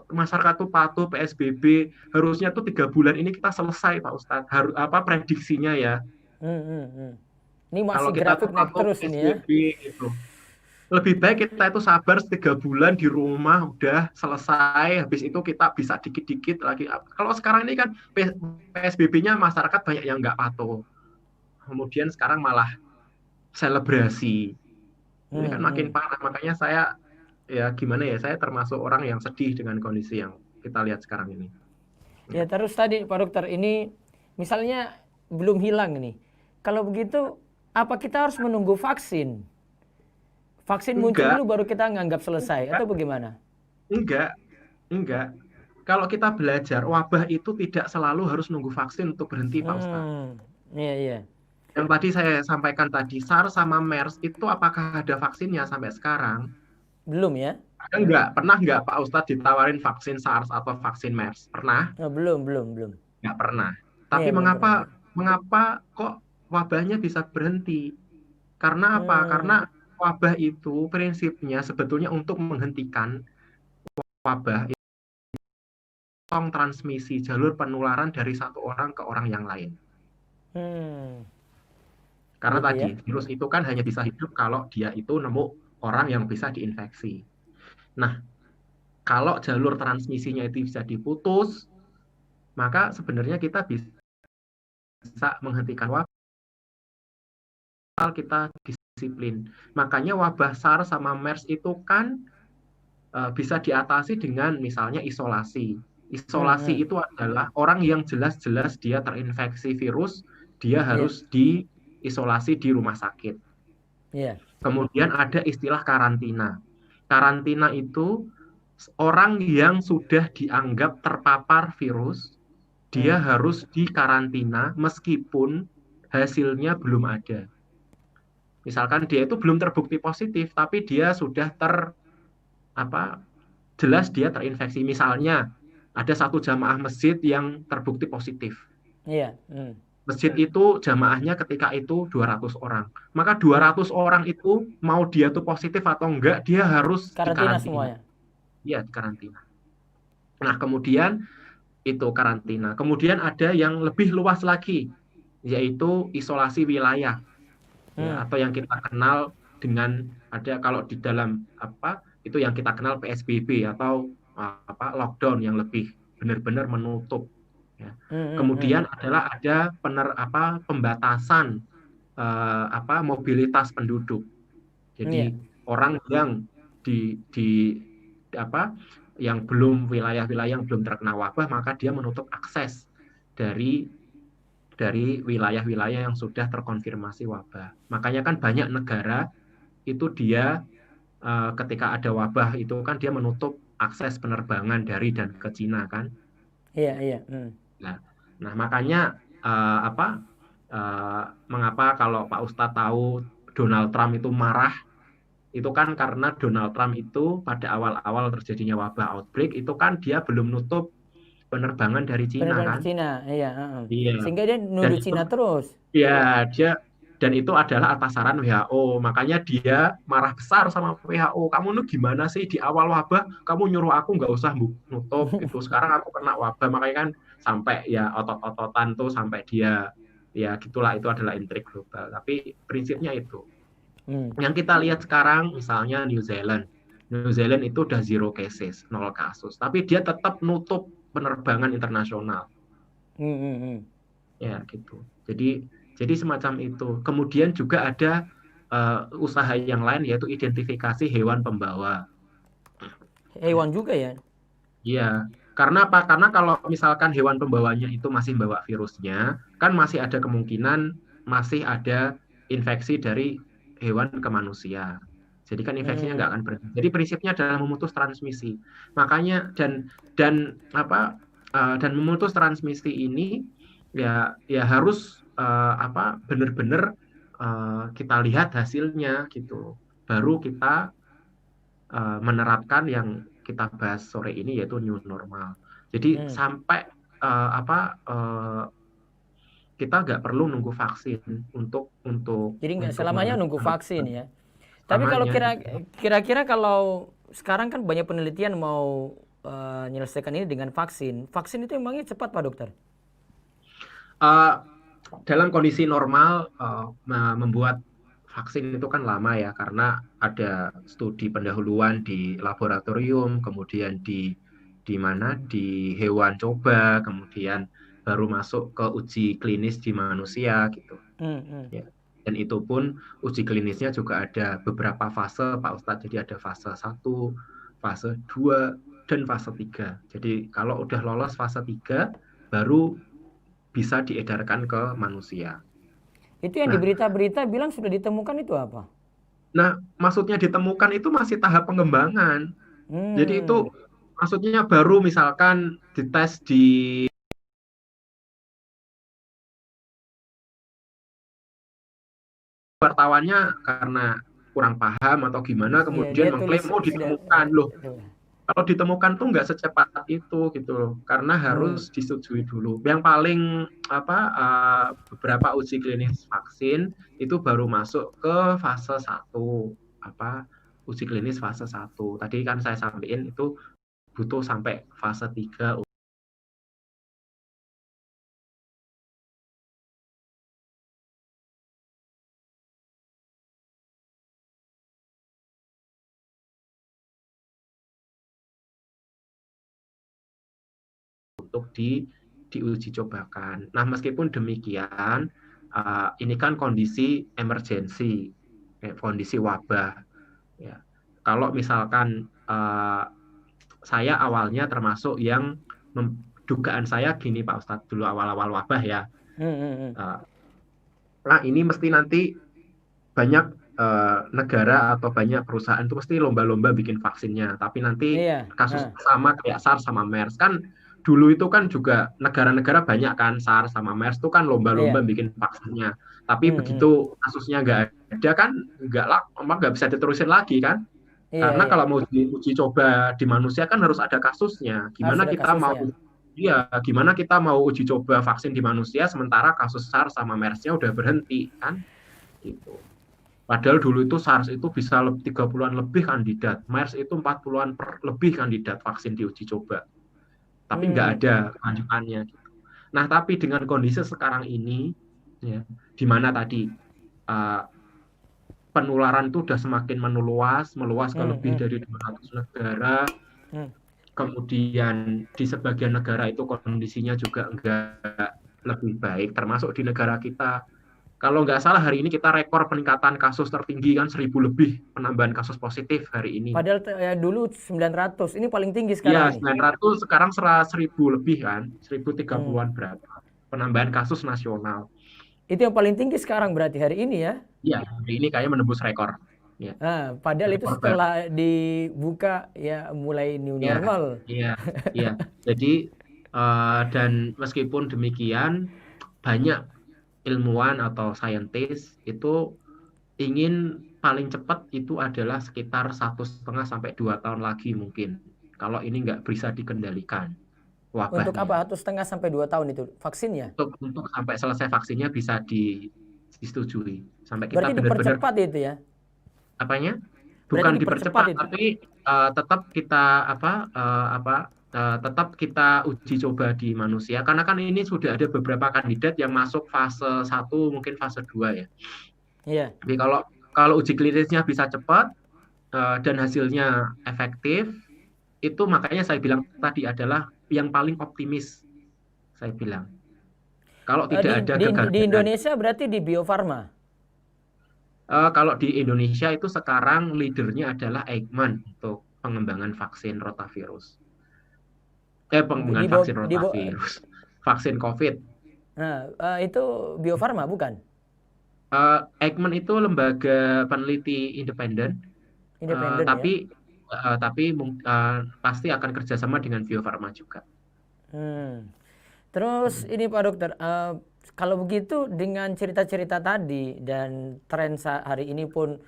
masyarakat tuh patuh PSBB, harusnya tuh 3 bulan ini kita selesai Pak Ustadz. Harus apa prediksinya ya? Hmm. Hmm. Hmm. Ini Kalau masih kita tuh grafik naik patuh terus ini ya. PSBB gitu. Lebih baik kita itu sabar 3 bulan di rumah udah selesai, habis itu kita bisa dikit-dikit lagi. Kalau sekarang ini kan PSBB-nya masyarakat banyak yang nggak patuh, kemudian sekarang malah selebrasi, ini kan Hmm. makin Hmm. parah. Makanya saya ya gimana ya, saya termasuk orang yang sedih dengan kondisi yang kita lihat sekarang ini Ya ya. terus tadi Pak Dokter ini misalnya belum hilang nih. Kalau begitu apa kita harus menunggu vaksin? Vaksin muncul Enggak, dulu baru kita nganggap selesai atau enggak, bagaimana? enggak, enggak. Kalau kita belajar, wabah itu tidak selalu harus nunggu vaksin untuk berhenti Pak Ustadz. Hmm. Iya, iya. Yang tadi saya sampaikan tadi, SARS sama MERS itu apakah ada vaksinnya sampai sekarang? Belum ya? Ada nggak? Pernah nggak Pak Ustadz ditawarin vaksin SARS atau vaksin MERS? Pernah? Oh, belum, belum, belum. Nggak pernah. Tapi Iya, belum pernah. mengapa mengapa kok wabahnya bisa berhenti? Karena apa? Hmm. Karena wabah itu prinsipnya sebetulnya untuk menghentikan wabah itu transmisi jalur penularan dari satu orang ke orang yang lain. Hmm. Karena Gitu tadi ya. virus itu kan hanya bisa hidup kalau dia itu nemu orang yang bisa diinfeksi. Nah, kalau jalur transmisinya itu bisa diputus, maka sebenarnya kita bisa menghentikan wabah, kita disiplin. Makanya wabah SARS sama MERS itu kan bisa diatasi dengan misalnya isolasi. Hmm. Isolasi Hmm. itu adalah orang yang jelas-jelas dia terinfeksi virus, dia Iya. harus diisolasi di rumah sakit. Iya. Kemudian ada istilah karantina. Karantina itu orang yang sudah dianggap terpapar virus, dia Hmm. harus dikarantina meskipun hasilnya belum ada. Misalkan dia itu belum terbukti positif, tapi dia sudah apa jelas dia terinfeksi. Misalnya ada satu jamaah masjid yang terbukti positif. Iya. Hmm. Masjid itu jamaahnya ketika itu 200 orang. Maka 200 orang itu mau dia tuh positif atau enggak, dia harus Karantina dikarantina. semuanya. Iya, dikarantina. Nah, kemudian itu karantina. Kemudian ada yang lebih luas lagi, yaitu isolasi wilayah, ya, Hmm. atau yang kita kenal dengan ada kalau di dalam apa itu yang kita kenal PSBB atau apa lockdown yang lebih benar-benar menutup. Ya. Hmm. Hmm. Hmm. Kemudian adalah ada pembatasan mobilitas penduduk. Iya. Jadi orang yang di apa yang belum wilayah-wilayah yang belum terkena wabah maka dia menutup akses dari wilayah-wilayah yang sudah terkonfirmasi wabah. Makanya kan banyak negara itu dia ketika ada wabah itu kan dia menutup akses penerbangan dari dan ke Cina kan. Iya, iya. Hmm. Nah, nah makanya mengapa kalau Pak Ustadz tahu Donald Trump itu marah Itu kan karena Donald Trump itu pada awal-awal terjadinya wabah outbreak itu kan dia belum nutup penerbangan dari Cina Penerbangan ke kan. Cina, iya. Heeh. Iya. Sehingga dia Dan nuduh itu Cina terus. ya dia dan itu adalah atas saran WHO. Makanya dia marah besar sama WHO. Kamu nu gimana sih di awal wabah kamu nyuruh aku nggak usah nutup gitu. Sekarang aku kena wabah makanya kan sampai ya otot-ototan tuh sampai dia ya gitulah itu adalah intrik global. Tapi prinsipnya itu. Hmm. Yang kita lihat sekarang misalnya New Zealand. New Zealand itu udah zero cases, nol kasus. Tapi dia tetap nutup penerbangan internasional. Hmm, hmm, hmm. Ya gitu. Jadi semacam itu. Kemudian juga ada usaha yang lain yaitu identifikasi hewan pembawa. Hewan juga ya. Iya. Karena apa? Karena kalau misalkan hewan pembawanya itu masih bawa virusnya, kan masih ada kemungkinan masih ada infeksi dari hewan ke manusia. Jadi kan infeksinya nggak Hmm. akan berhenti. Jadi prinsipnya adalah memutus transmisi. Makanya dan apa dan memutus transmisi ini ya harus benar-benar kita lihat hasilnya gitu. Baru kita menerapkan yang kita bahas sore ini yaitu new normal. Jadi Hmm. sampai kita nggak perlu nunggu vaksin Jadi nggak untuk selamanya nunggu menerapkan vaksin ya. Tapi kalau selamanya. kira-kira kalau sekarang kan banyak penelitian mau menyelesaikan ini dengan vaksin. Vaksin itu emangnya cepat Pak Dokter? Uh, dalam kondisi normal membuat vaksin itu kan lama ya karena ada studi pendahuluan di laboratorium, kemudian di mana di hewan coba, kemudian baru masuk ke uji klinis di manusia gitu. Hmm, hmm. Ya. Dan itu pun uji klinisnya juga ada beberapa fase Pak Ustadz. Jadi ada fase 1, fase 2, dan fase 3. Jadi kalau udah lolos fase 3 baru bisa diedarkan ke manusia. Itu yang di Nah, berita-berita bilang sudah ditemukan itu apa? maksudnya ditemukan itu masih tahap pengembangan. Jadi itu Hmm. maksudnya baru misalkan dites di wartawannya karena kurang paham atau gimana Iya, dia kemudian tulis mengklaim oh sudah. ditemukan loh. Kalau ditemukan tuh nggak secepat itu gitu loh, karena Hmm. harus disetujui dulu. Yang paling beberapa uji klinis vaksin itu baru masuk ke fase 1 uji klinis fase 1. Tadi kan saya sampaikan itu butuh sampai fase 3 untuk diuji cobakan. Nah, meskipun demikian, ini kan kondisi emergensi, kondisi wabah. Ya. Kalau misalkan saya awalnya termasuk yang dugaan saya gini Pak Ustadz dulu awal-awal wabah ya. Hmm, hmm, hmm. Uh, nah ini mesti nanti banyak negara atau banyak perusahaan itu mesti lomba-lomba bikin vaksinnya. Tapi nanti Iya. kasus Nah, sama kayak SARS sama MERS kan dulu itu kan juga negara-negara banyak kan SARS sama MERS itu kan lomba-lomba iya. bikin vaksinnya. Tapi Hmm, hmm. begitu kasusnya nggak ada kan nggak bisa diterusin lagi kan. Iya, Karena iya. kalau mau diuji coba di manusia kan harus ada kasusnya. Harus Gimana ada kita mau kasusnya. gimana kita mau uji coba vaksin di manusia sementara kasus SARS sama MERS-nya udah berhenti kan gitu. Padahal dulu itu SARS itu bisa 30-an lebih kandidat, MERS itu 40-an lebih kandidat vaksin diuji coba. Tapi nggak Hmm. ada kelanjutannya gitu. Nah, tapi dengan kondisi sekarang ini ya, di mana tadi uh, penularan itu sudah semakin meluas ke Hmm, lebih hmm. dari 200 negara. Hmm. Kemudian di sebagian negara itu kondisinya juga enggak lebih baik, termasuk di negara kita. Kalau nggak salah hari ini kita rekor peningkatan kasus tertinggi kan 1.000 lebih penambahan kasus positif hari ini. Padahal dulu 900. Ini paling tinggi sekarang Iya, ini. 900 sekarang 1.000 lebih kan, 1.030-an Hmm. berapa penambahan kasus nasional. Itu yang paling tinggi sekarang berarti hari ini ya. Iya, hari ini kayaknya menembus rekor. Ya, Nah, padahal itu rekor baru. setelah dibuka ya mulai new Iya, normal. iya, iya. Jadi dan meskipun demikian banyak ilmuwan atau saintis itu ingin paling cepat itu adalah sekitar 1,5 sampai 2 tahun lagi mungkin. Kalau ini nggak bisa dikendalikan Untuk apa? wabahnya. 1,5 sampai 2 tahun itu vaksinnya? Untuk sampai selesai vaksinnya bisa disetujui. Sampai kita Berarti benar-benar dipercepat itu ya? apanya? Berarti Bukan dipercepat dipercepat, itu? tapi tetap kita tetap kita uji coba di manusia. Karena kan ini sudah ada beberapa kandidat yang masuk fase 1, mungkin fase 2 ya. Iya. Jadi kalau uji klinisnya bisa cepat dan hasilnya efektif, itu makanya saya bilang tadi adalah yang paling optimis, saya bilang. Kalau Di, tidak ada di kegagalan. Indonesia berarti di Bio Farma. Kalau di Indonesia itu sekarang leadernya adalah Eijkman untuk pengembangan vaksin rotavirus. Di, Pengembangan vaksin rotavirus, vaksin COVID. nah, itu Bio Farma bukan? Eijkman itu lembaga peneliti independen, Independen ya. tapi pasti akan kerjasama dengan Bio Farma juga. Terus ini Pak Dokter, kalau begitu dengan cerita-cerita tadi dan tren hari ini pun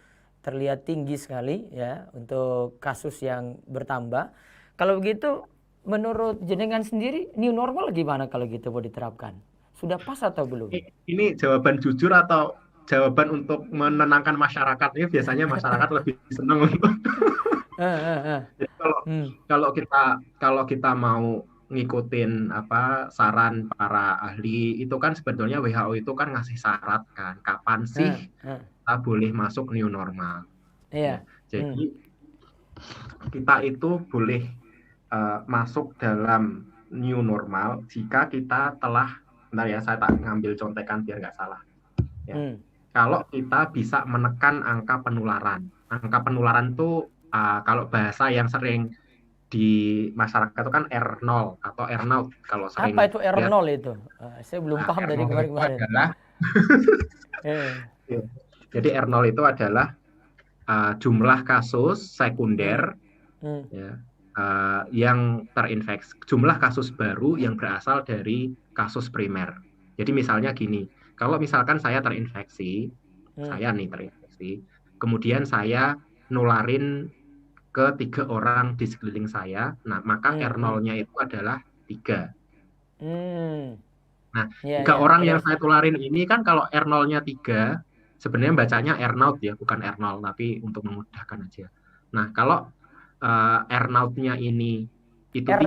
terlihat tinggi sekali ya untuk kasus yang bertambah. Kalau begitu menurut jenengan sendiri new normal gimana kalau gitu mau diterapkan? Sudah pas atau belum? Ini jawaban jujur atau jawaban untuk menenangkan masyarakat? Ini biasanya masyarakat lebih senang untuk. Jadi kalau kita mau ngikutin saran para ahli itu kan sebetulnya WHO itu kan ngasih syarat kan kapan sih kita boleh masuk new normal. Iya. Jadi kita itu boleh masuk dalam new normal jika kita telah, bentar ya saya tak ngambil contekan biar nggak salah. Ya. Kalau kita bisa menekan angka penularan. Angka penularan itu kalau bahasa yang sering di masyarakat itu kan R0 atau R0 kalau sering. Apa itu R0 itu? Saya belum paham dari kemarin-kemarin. Jadi R0 itu adalah jumlah kasus sekunder ya, yang terinfeksi, jumlah kasus baru yang berasal dari kasus primer. Jadi misalnya gini, kalau misalkan saya terinfeksi, kemudian saya nularin ke 3 orang di sekeliling saya, nah maka R0-nya itu adalah 3. Nah, 3 orang yang saya tularin ini kan kalau R0-nya 3, sebenarnya bacanya R0 ya, bukan R0, tapi untuk memudahkan aja. Nah, kalau R0-nya ini itu 3,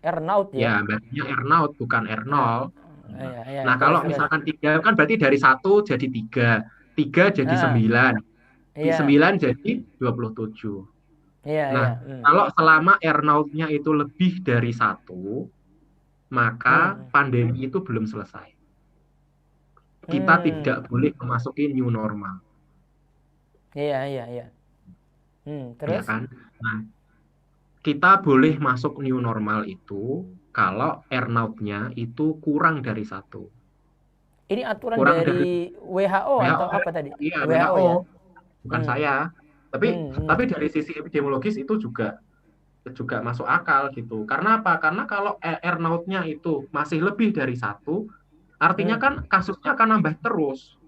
R0 ya, bacanya R0 bukan R0. Nah, kalau terus. misalkan 3 kan berarti dari 1 jadi 3, 3 jadi 9, 9 jadi 27. Nah, kalau selama R0-nya itu lebih dari 1, maka pandemi itu belum selesai. Kita tidak boleh memasuki new normal. Iya. Terus? Ya kan? Nah, kita boleh masuk new normal itu kalau R0-nya itu kurang dari 1. Ini aturan dari WHO atau apa tadi? Iya, WHO ya? Bukan saya. Tapi dari sisi epidemiologis itu juga masuk akal gitu. Karena apa? Karena kalau R0-nya itu masih lebih dari 1, artinya kan kasusnya akan nambah terus.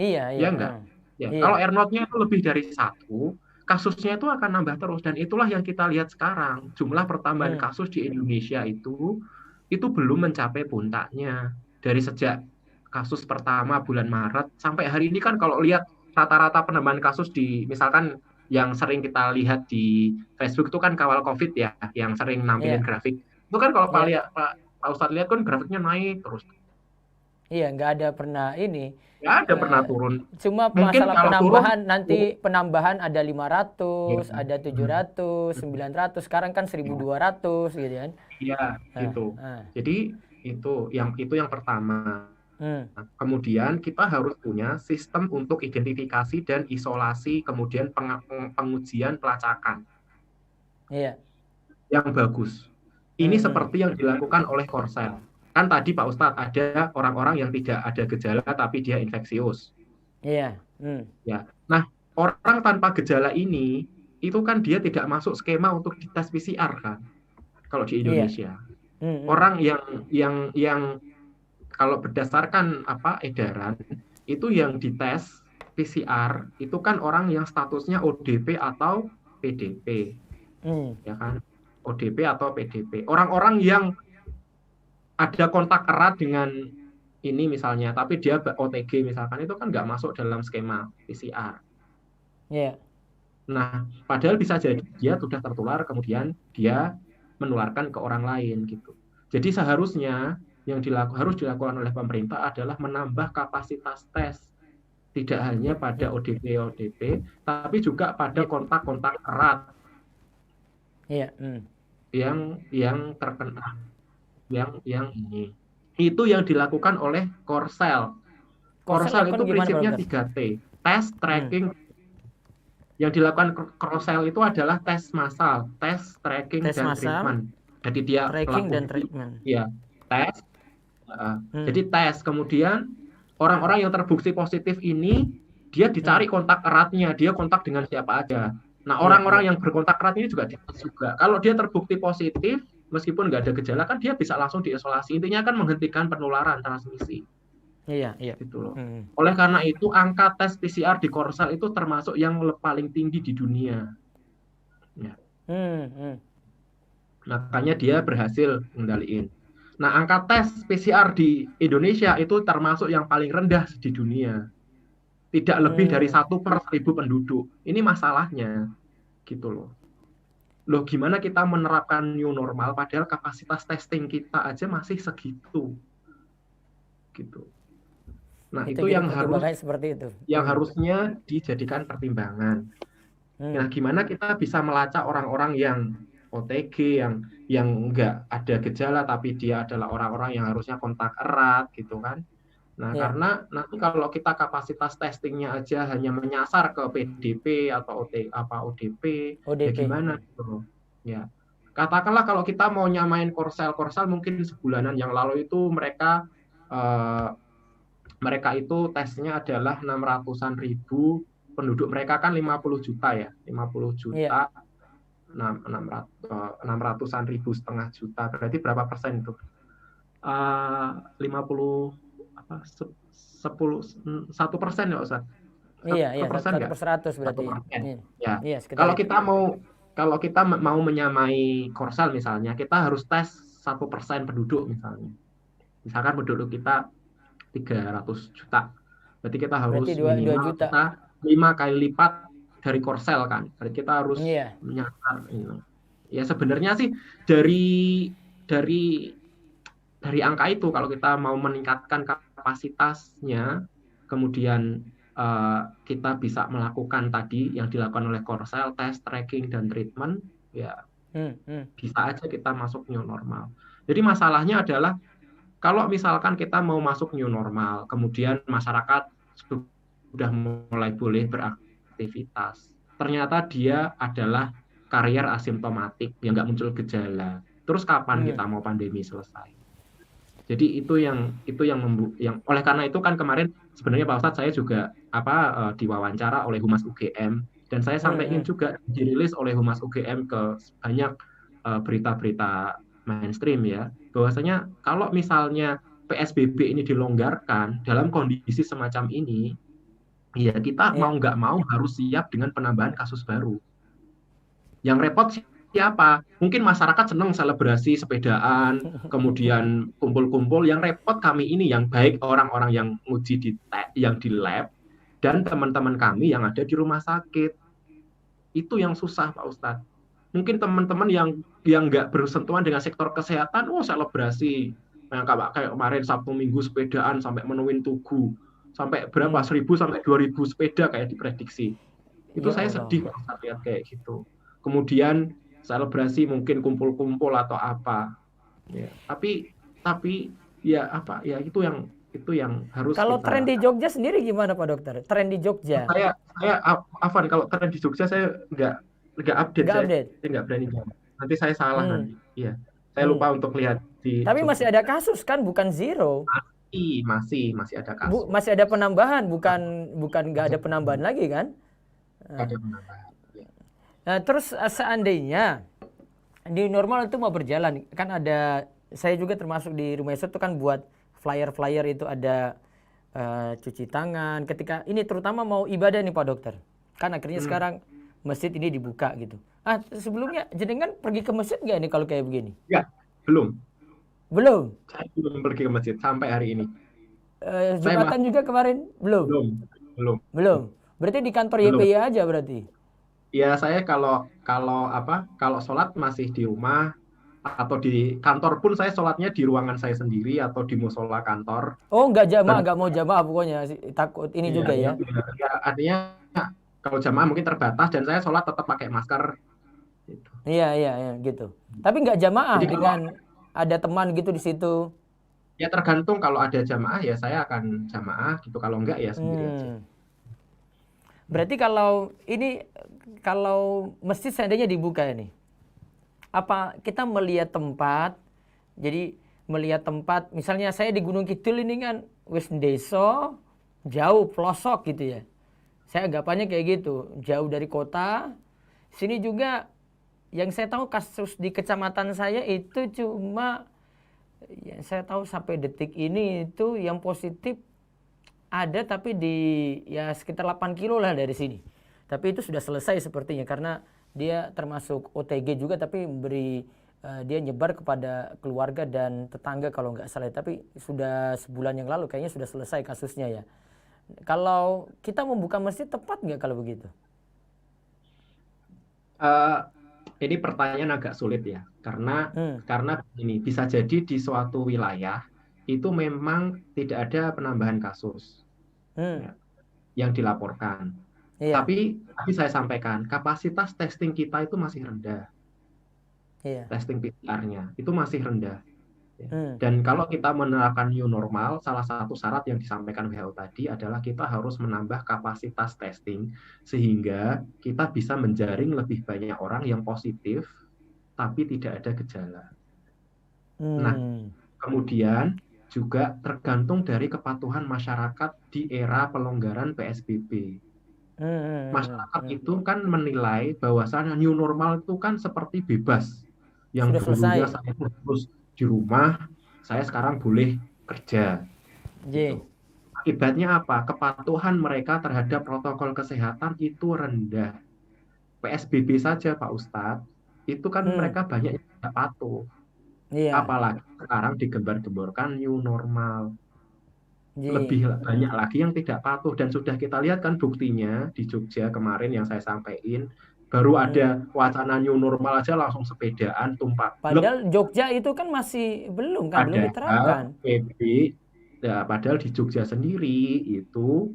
Iya. Ya enggak? Ya, kalau R0-nya itu lebih dari 1, kasusnya itu akan nambah terus. Dan itulah yang kita lihat sekarang. Jumlah pertambahan kasus di Indonesia itu belum mencapai puncaknya. Dari sejak kasus pertama bulan Maret sampai hari ini kan kalau lihat rata-rata penambahan kasus di misalkan yang sering kita lihat di Facebook itu kan kawal COVID ya, yang sering nampilin grafik. Itu kan kalau Pak Ustadz lihat kan grafiknya naik terus. Iya, nggak ada pernah ini. Nggak ada pernah turun. Cuma mungkin masalah penambahan turun, nanti penambahan ada 500, ada 700, 900, sekarang kan 1.200 gitu kan. Iya, gitu. Jadi itu yang pertama. Nah, kemudian kita harus punya sistem untuk identifikasi dan isolasi, kemudian pengujian pelacakan yang bagus. Ini seperti yang dilakukan oleh Korsel. Kan tadi Pak Ustadz ada orang-orang yang tidak ada gejala tapi dia infeksius. Ya. Nah, orang tanpa gejala ini itu kan dia tidak masuk skema untuk dites PCR kan? Kalau di Indonesia, orang yang kalau berdasarkan edaran itu yang dites PCR itu kan orang yang statusnya ODP atau PDP, ya kan? ODP atau PDP. Orang-orang yang ada kontak erat dengan ini misalnya, tapi dia OTG misalkan, itu kan nggak masuk dalam skema PCR. Iya. Nah, padahal bisa jadi dia sudah tertular, kemudian dia menularkan ke orang lain gitu. Jadi seharusnya yang harus dilakukan oleh pemerintah adalah menambah kapasitas tes, tidak hanya pada ODP, tapi juga pada kontak-kontak erat Iya. yang terkena, yang ini. Itu yang dilakukan oleh Korsel. Korsel itu prinsipnya 3T, tes, tracking. Yang dilakukan Korsel itu adalah tes massal, tes, tracking, dan treatment. Jadi dia tracking dan treatment. Ya, tes. Jadi tes, kemudian orang-orang yang terbukti positif ini dia dicari kontak eratnya, dia kontak dengan siapa aja. Nah, orang-orang yang berkontak erat ini juga dites juga. Kalau dia terbukti positif, meskipun nggak ada gejala kan dia bisa langsung diisolasi. Intinya kan menghentikan penularan transmisi. Iya. Gitu loh. Oleh karena itu angka tes PCR di Korsel itu termasuk yang paling tinggi di dunia. Ya. Makanya dia berhasil mengendalikan. Nah, angka tes PCR di Indonesia itu termasuk yang paling rendah di dunia. Tidak lebih dari 1/1000 penduduk. Ini masalahnya. Gitu loh. Loh, gimana kita menerapkan new normal padahal kapasitas testing kita aja masih segitu. Gitu. Nah, itu yang harusnya dijadikan pertimbangan. Nah, gimana kita bisa melacak orang-orang yang OTG, yang enggak ada gejala tapi dia adalah orang-orang yang harusnya kontak erat gitu kan. Nah, karena nanti kalau kita kapasitas testingnya aja hanya menyasar ke PDP atau ODP, ya gimana gitu. Ya. Katakanlah kalau kita mau nyamain Korsel mungkin sebulanan yang lalu itu mereka itu tesnya adalah 600-an ribu, penduduk mereka kan 50 juta ya, 50 juta, 600-an ribu, setengah juta, berarti berapa persen itu? 1% ya Ustaz? Iya, 1/100 berarti. Ya. Kalau kita mau menyamai Korsel misalnya, kita harus tes 1% penduduk misalnya. Misalkan penduduk kita 300 juta. Berarti kita harus minimal 5 kali lipat dari Korsel kan. Berarti kita harus menyasar ini. Ya sebenarnya sih dari angka itu kalau kita mau meningkatkan kapasitasnya, kemudian kita bisa melakukan tadi yang dilakukan oleh Korsel, tes, tracking, dan treatment, ya bisa aja kita masuk new normal. Jadi masalahnya adalah kalau misalkan kita mau masuk new normal, kemudian masyarakat sudah mulai boleh beraktivitas, ternyata dia adalah karier asimptomatik yang nggak muncul gejala. Terus kapan kita mau pandemi selesai? Jadi itu yang oleh karena itu kan kemarin sebenarnya Pak Ustadz saya juga diwawancara oleh Humas UGM dan saya sampaikan juga dirilis oleh Humas UGM ke banyak berita-berita mainstream ya, bahwasanya kalau misalnya PSBB ini dilonggarkan dalam kondisi semacam ini, ya kita mau nggak mau harus siap dengan penambahan kasus baru. Yang repot siapa? Mungkin masyarakat senang selebrasi sepedaan, kemudian kumpul-kumpul. Yang repot kami ini, yang baik orang-orang yang uji yang di lab, dan teman-teman kami yang ada di rumah sakit. Itu yang susah Pak Ustadz. Mungkin teman-teman yang nggak bersentuhan dengan sektor kesehatan, selebrasi. Kayak kemarin Sabtu Minggu sepedaan sampai menuin Tugu. Sampai berapa? 1.000 sampai 2.000 sepeda kayak diprediksi. Itu saya sedih Pak Ustadz lihat kayak gitu. Kemudian selebrasi mungkin kumpul-kumpul atau apa. Ya, tapi ya apa? Ya itu yang harus. Kalau tren di Jogja sendiri gimana Pak Dokter? Tren di Jogja? Saya Afan, kalau tren di Jogja saya nggak update. Saya nggak berani jawab. Nanti saya salah nanti. Iya. Saya lupa untuk lihat di. Tapi masih ada kasus kan, bukan zero? Masih ada kasus. Masih ada penambahan, bukan nggak ada penambahan lagi kan? Ada penambahan. Ya. Nah, terus seandainya di normal itu mau berjalan, kan ada, saya juga termasuk di Rumah Yusuf itu kan buat flyer itu ada cuci tangan ketika ini terutama mau ibadah nih Pak Dokter. Kan akhirnya sekarang masjid ini dibuka gitu. Sebelumnya jenengan pergi ke masjid nggak nih kalau kayak begini? Ya, belum. Belum. Saya belum pergi ke masjid sampai hari ini. Saya Jumatan juga kemarin? Belum. belum, belum, Belum. Berarti di kantor belum. YPI aja berarti. Ya, saya kalau sholat masih di rumah atau di kantor pun saya sholatnya di ruangan saya sendiri atau di musola kantor. Oh, nggak jamaah, Dan nggak mau jamaah pokoknya. Takut ini iya, juga ya. ya, artinya kalau jamaah mungkin terbatas dan saya sholat tetap pakai masker. Gitu. Iya, gitu. Tapi nggak jamaah Jadi kalau dengan ada teman gitu di situ. ya tergantung kalau ada jamaah ya saya akan jamaah gitu. Kalau enggak ya sendiri aja. Berarti kalau masjid seandainya dibuka ini, apa kita melihat tempat, jadi melihat tempat, misalnya saya di Gunung Kidul ini kan wis desa, jauh pelosok gitu ya. Saya anggapannya kayak gitu, jauh dari kota. Sini juga yang saya tahu kasus di kecamatan saya itu cuma yang saya tahu sampai detik ini itu yang positif ada tapi di ya sekitar 8 kilo lah dari sini. Tapi itu sudah selesai sepertinya karena dia termasuk OTG juga tapi dia nyebar kepada keluarga dan tetangga kalau nggak salah. Tapi sudah sebulan yang lalu kayaknya sudah selesai kasusnya ya. Kalau kita membuka masjid tepat nggak kalau begitu? Ini pertanyaan agak sulit ya karena ini bisa jadi di suatu wilayah itu memang tidak ada penambahan kasus ya, yang dilaporkan. Iya. Tapi saya sampaikan kapasitas testing kita itu masih rendah. Iya. Testing PCR-nya itu masih rendah. Dan kalau kita menerapkan new normal, salah satu syarat yang disampaikan WHO tadi adalah kita harus menambah kapasitas testing sehingga kita bisa menjaring lebih banyak orang yang positif tapi tidak ada gejala. Nah, kemudian juga tergantung dari kepatuhan masyarakat di era pelonggaran PSBB. Masyarakat itu kan menilai bahwasannya new normal itu kan seperti bebas. Yang dulunya saya terus di rumah, saya sekarang boleh kerja. Gitu. Akibatnya apa? Kepatuhan mereka terhadap protokol kesehatan itu rendah. PSBB saja Pak Ustadz, itu kan mereka banyak yang tidak patuh. Apalagi sekarang digembar-gemborkan new normal. Lebih banyak lagi yang tidak patuh. Dan sudah kita lihat kan buktinya di Jogja kemarin yang saya sampaikan, baru ada wacana new normal aja langsung sepedaan tumpah. Padahal Jogja itu kan masih belum diterapkan. Padahal di Jogja sendiri itu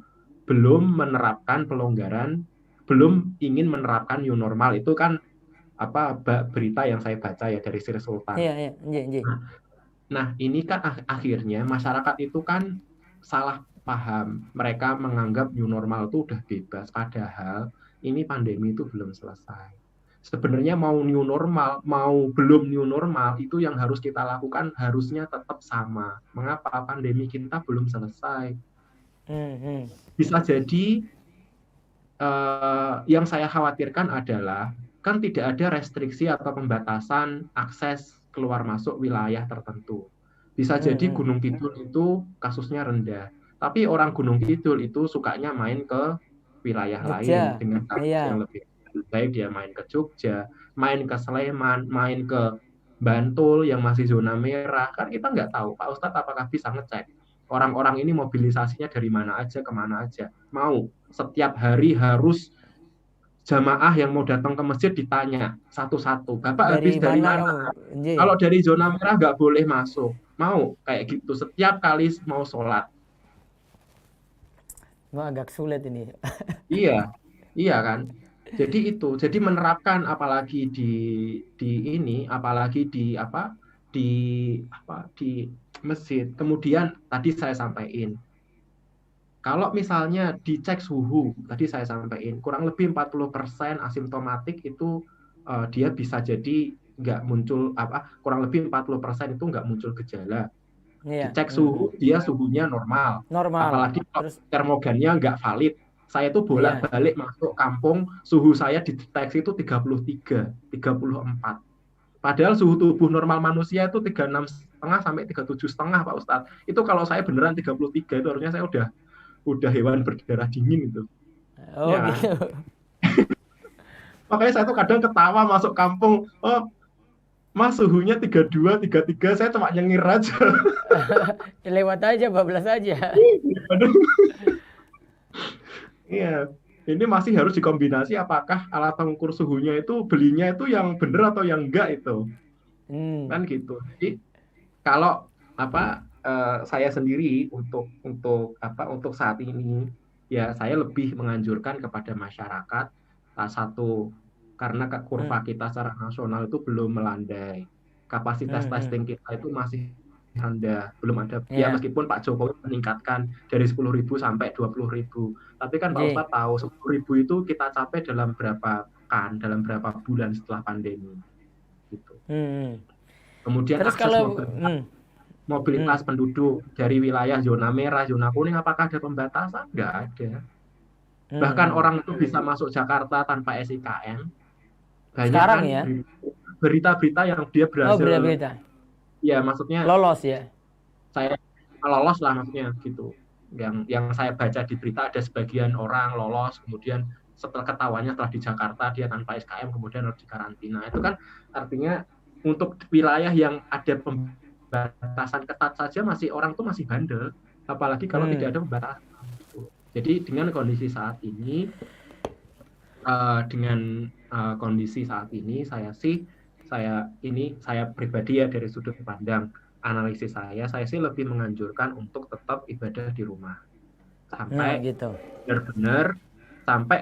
belum menerapkan pelonggaran, belum ingin menerapkan new normal. Itu kan berita yang saya baca ya dari Sri Sultan. Nah, ini kan akhirnya masyarakat itu kan salah paham. Mereka menganggap new normal itu udah bebas, padahal ini pandemi itu belum selesai. Sebenarnya mau new normal, mau belum new normal, itu yang harus kita lakukan harusnya tetap sama. Mengapa? Pandemi kita belum selesai. Bisa jadi yang saya khawatirkan adalah kan tidak ada restriksi atau pembatasan akses keluar masuk wilayah tertentu. Bisa jadi Gunung Kidul itu kasusnya rendah, tapi orang Gunung Kidul itu sukanya main ke wilayah lain dengan kasus yang lebih baik. Dia main ke Jogja, main ke Sleman, main ke Bantul yang masih zona merah. Kan kita nggak tahu Pak Ustadz apakah bisa ngecek orang-orang ini mobilisasinya dari mana aja, kemana aja. Mau setiap hari harus jamaah yang mau datang ke masjid ditanya satu-satu, Bapak habis dari mana? Kalau dari zona merah nggak boleh masuk. Mau kayak gitu setiap kali mau sholat. Agak sulit ini. Iya kan. Jadi menerapkan apalagi di masjid. Kemudian tadi saya sampaikan, kalau misalnya dicek suhu, tadi saya sampaikan kurang lebih 40% asimptomatik itu dia bisa jadi nggak muncul kurang lebih 40% itu nggak muncul gejala. Dicek suhu, dia suhunya normal. Apalagi kalau termogannya nggak valid. Saya itu bolak-balik masuk kampung, suhu saya dideteksi itu 33, 34. Padahal suhu tubuh normal manusia itu 36,5 sampai 37,5 Pak Ustadz. Itu kalau saya beneran 33 itu harusnya saya udah hewan berdarah dingin itu. Oh Ya kan? gitu. Makanya saya tuh kadang ketawa masuk kampung, oh Mas suhunya 32, 33, saya cuma nyengir aja. Lewat aja, bablas aja. Iya, ini masih harus dikombinasi apakah alat pengukur suhunya itu belinya itu yang benar atau yang enggak itu. Hmm. Kan gitu. Jadi kalau saya sendiri untuk saat ini ya saya lebih menganjurkan kepada masyarakat satu karena Hmm. kurva kita secara nasional itu belum melandai, kapasitas Hmm. Hmm. testing kita itu masih rendah, belum ada ya Ya. meskipun Pak Jokowi meningkatkan dari 10.000 sampai 20.000, tapi kan Pak J. Ustadz tahu 10.000 itu kita capai dalam berapa pekan, dalam berapa bulan setelah pandemi gitu. Hmm. Hmm. Kemudian Terus akses kalau mobilitas hmm. Hmm. mobilitas penduduk dari wilayah zona merah, zona kuning, apakah ada pembatasan? Nggak ada. Hmm. Bahkan Hmm. orang itu bisa masuk Jakarta tanpa SIKM. Banyak Sekarang kan ya. berita-berita yang dia Oh, berhasil, berita-berita. ya maksudnya Lolos ya. saya lolos lah maksudnya gitu. Yang saya baca di berita ada sebagian orang lolos, kemudian setelah ketahuannya setelah di Jakarta dia tanpa SKM kemudian harus dikarantina. Itu kan artinya untuk wilayah yang ada pembatasan ketat saja masih orang tuh masih bandel, apalagi kalau Hmm. tidak ada pembatasan. Jadi dengan kondisi saat ini, saya pribadi ya dari sudut pandang analisis saya sih lebih menganjurkan untuk tetap ibadah di rumah Nah, sampai gitu.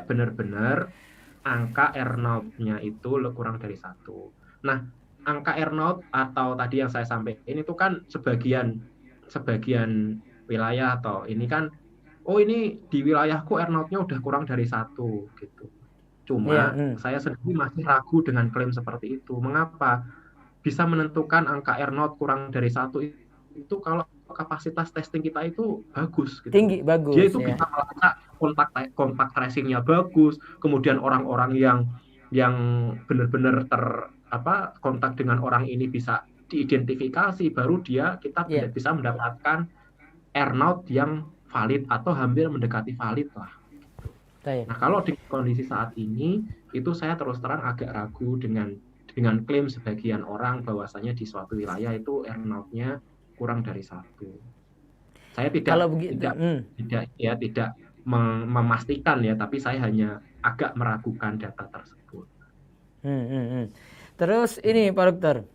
benar-benar angka R0-nya itu kurang dari 1. Nah, angka R0 atau tadi yang saya sampaikan itu kan sebagian wilayah atau ini kan, oh ini di wilayahku R0-nya udah kurang dari 1 gitu. Iya. Cuma Hmm. saya sendiri masih ragu dengan klaim seperti itu. Mengapa? Bisa menentukan angka R0 kurang dari 1 itu kalau kapasitas testing kita itu bagus gitu. Tinggi, Dia bagus itu ya. bisa melacak kontak tracingnya bagus, kemudian orang-orang yang benar-benar kontak dengan orang ini bisa diidentifikasi, baru kita Iya. bisa mendapatkan R0 yang valid atau hampir mendekati valid lah. Baik. Nah, kalau di kondisi saat ini, itu saya terus terang agak ragu dengan klaim sebagian orang bahwasanya di suatu wilayah itu R0-nya kurang dari 1. Saya Kalau tidak begitu, tidak tidak memastikan ya, tapi saya hanya agak meragukan data tersebut. hmm. Terus ini Pak Dokter,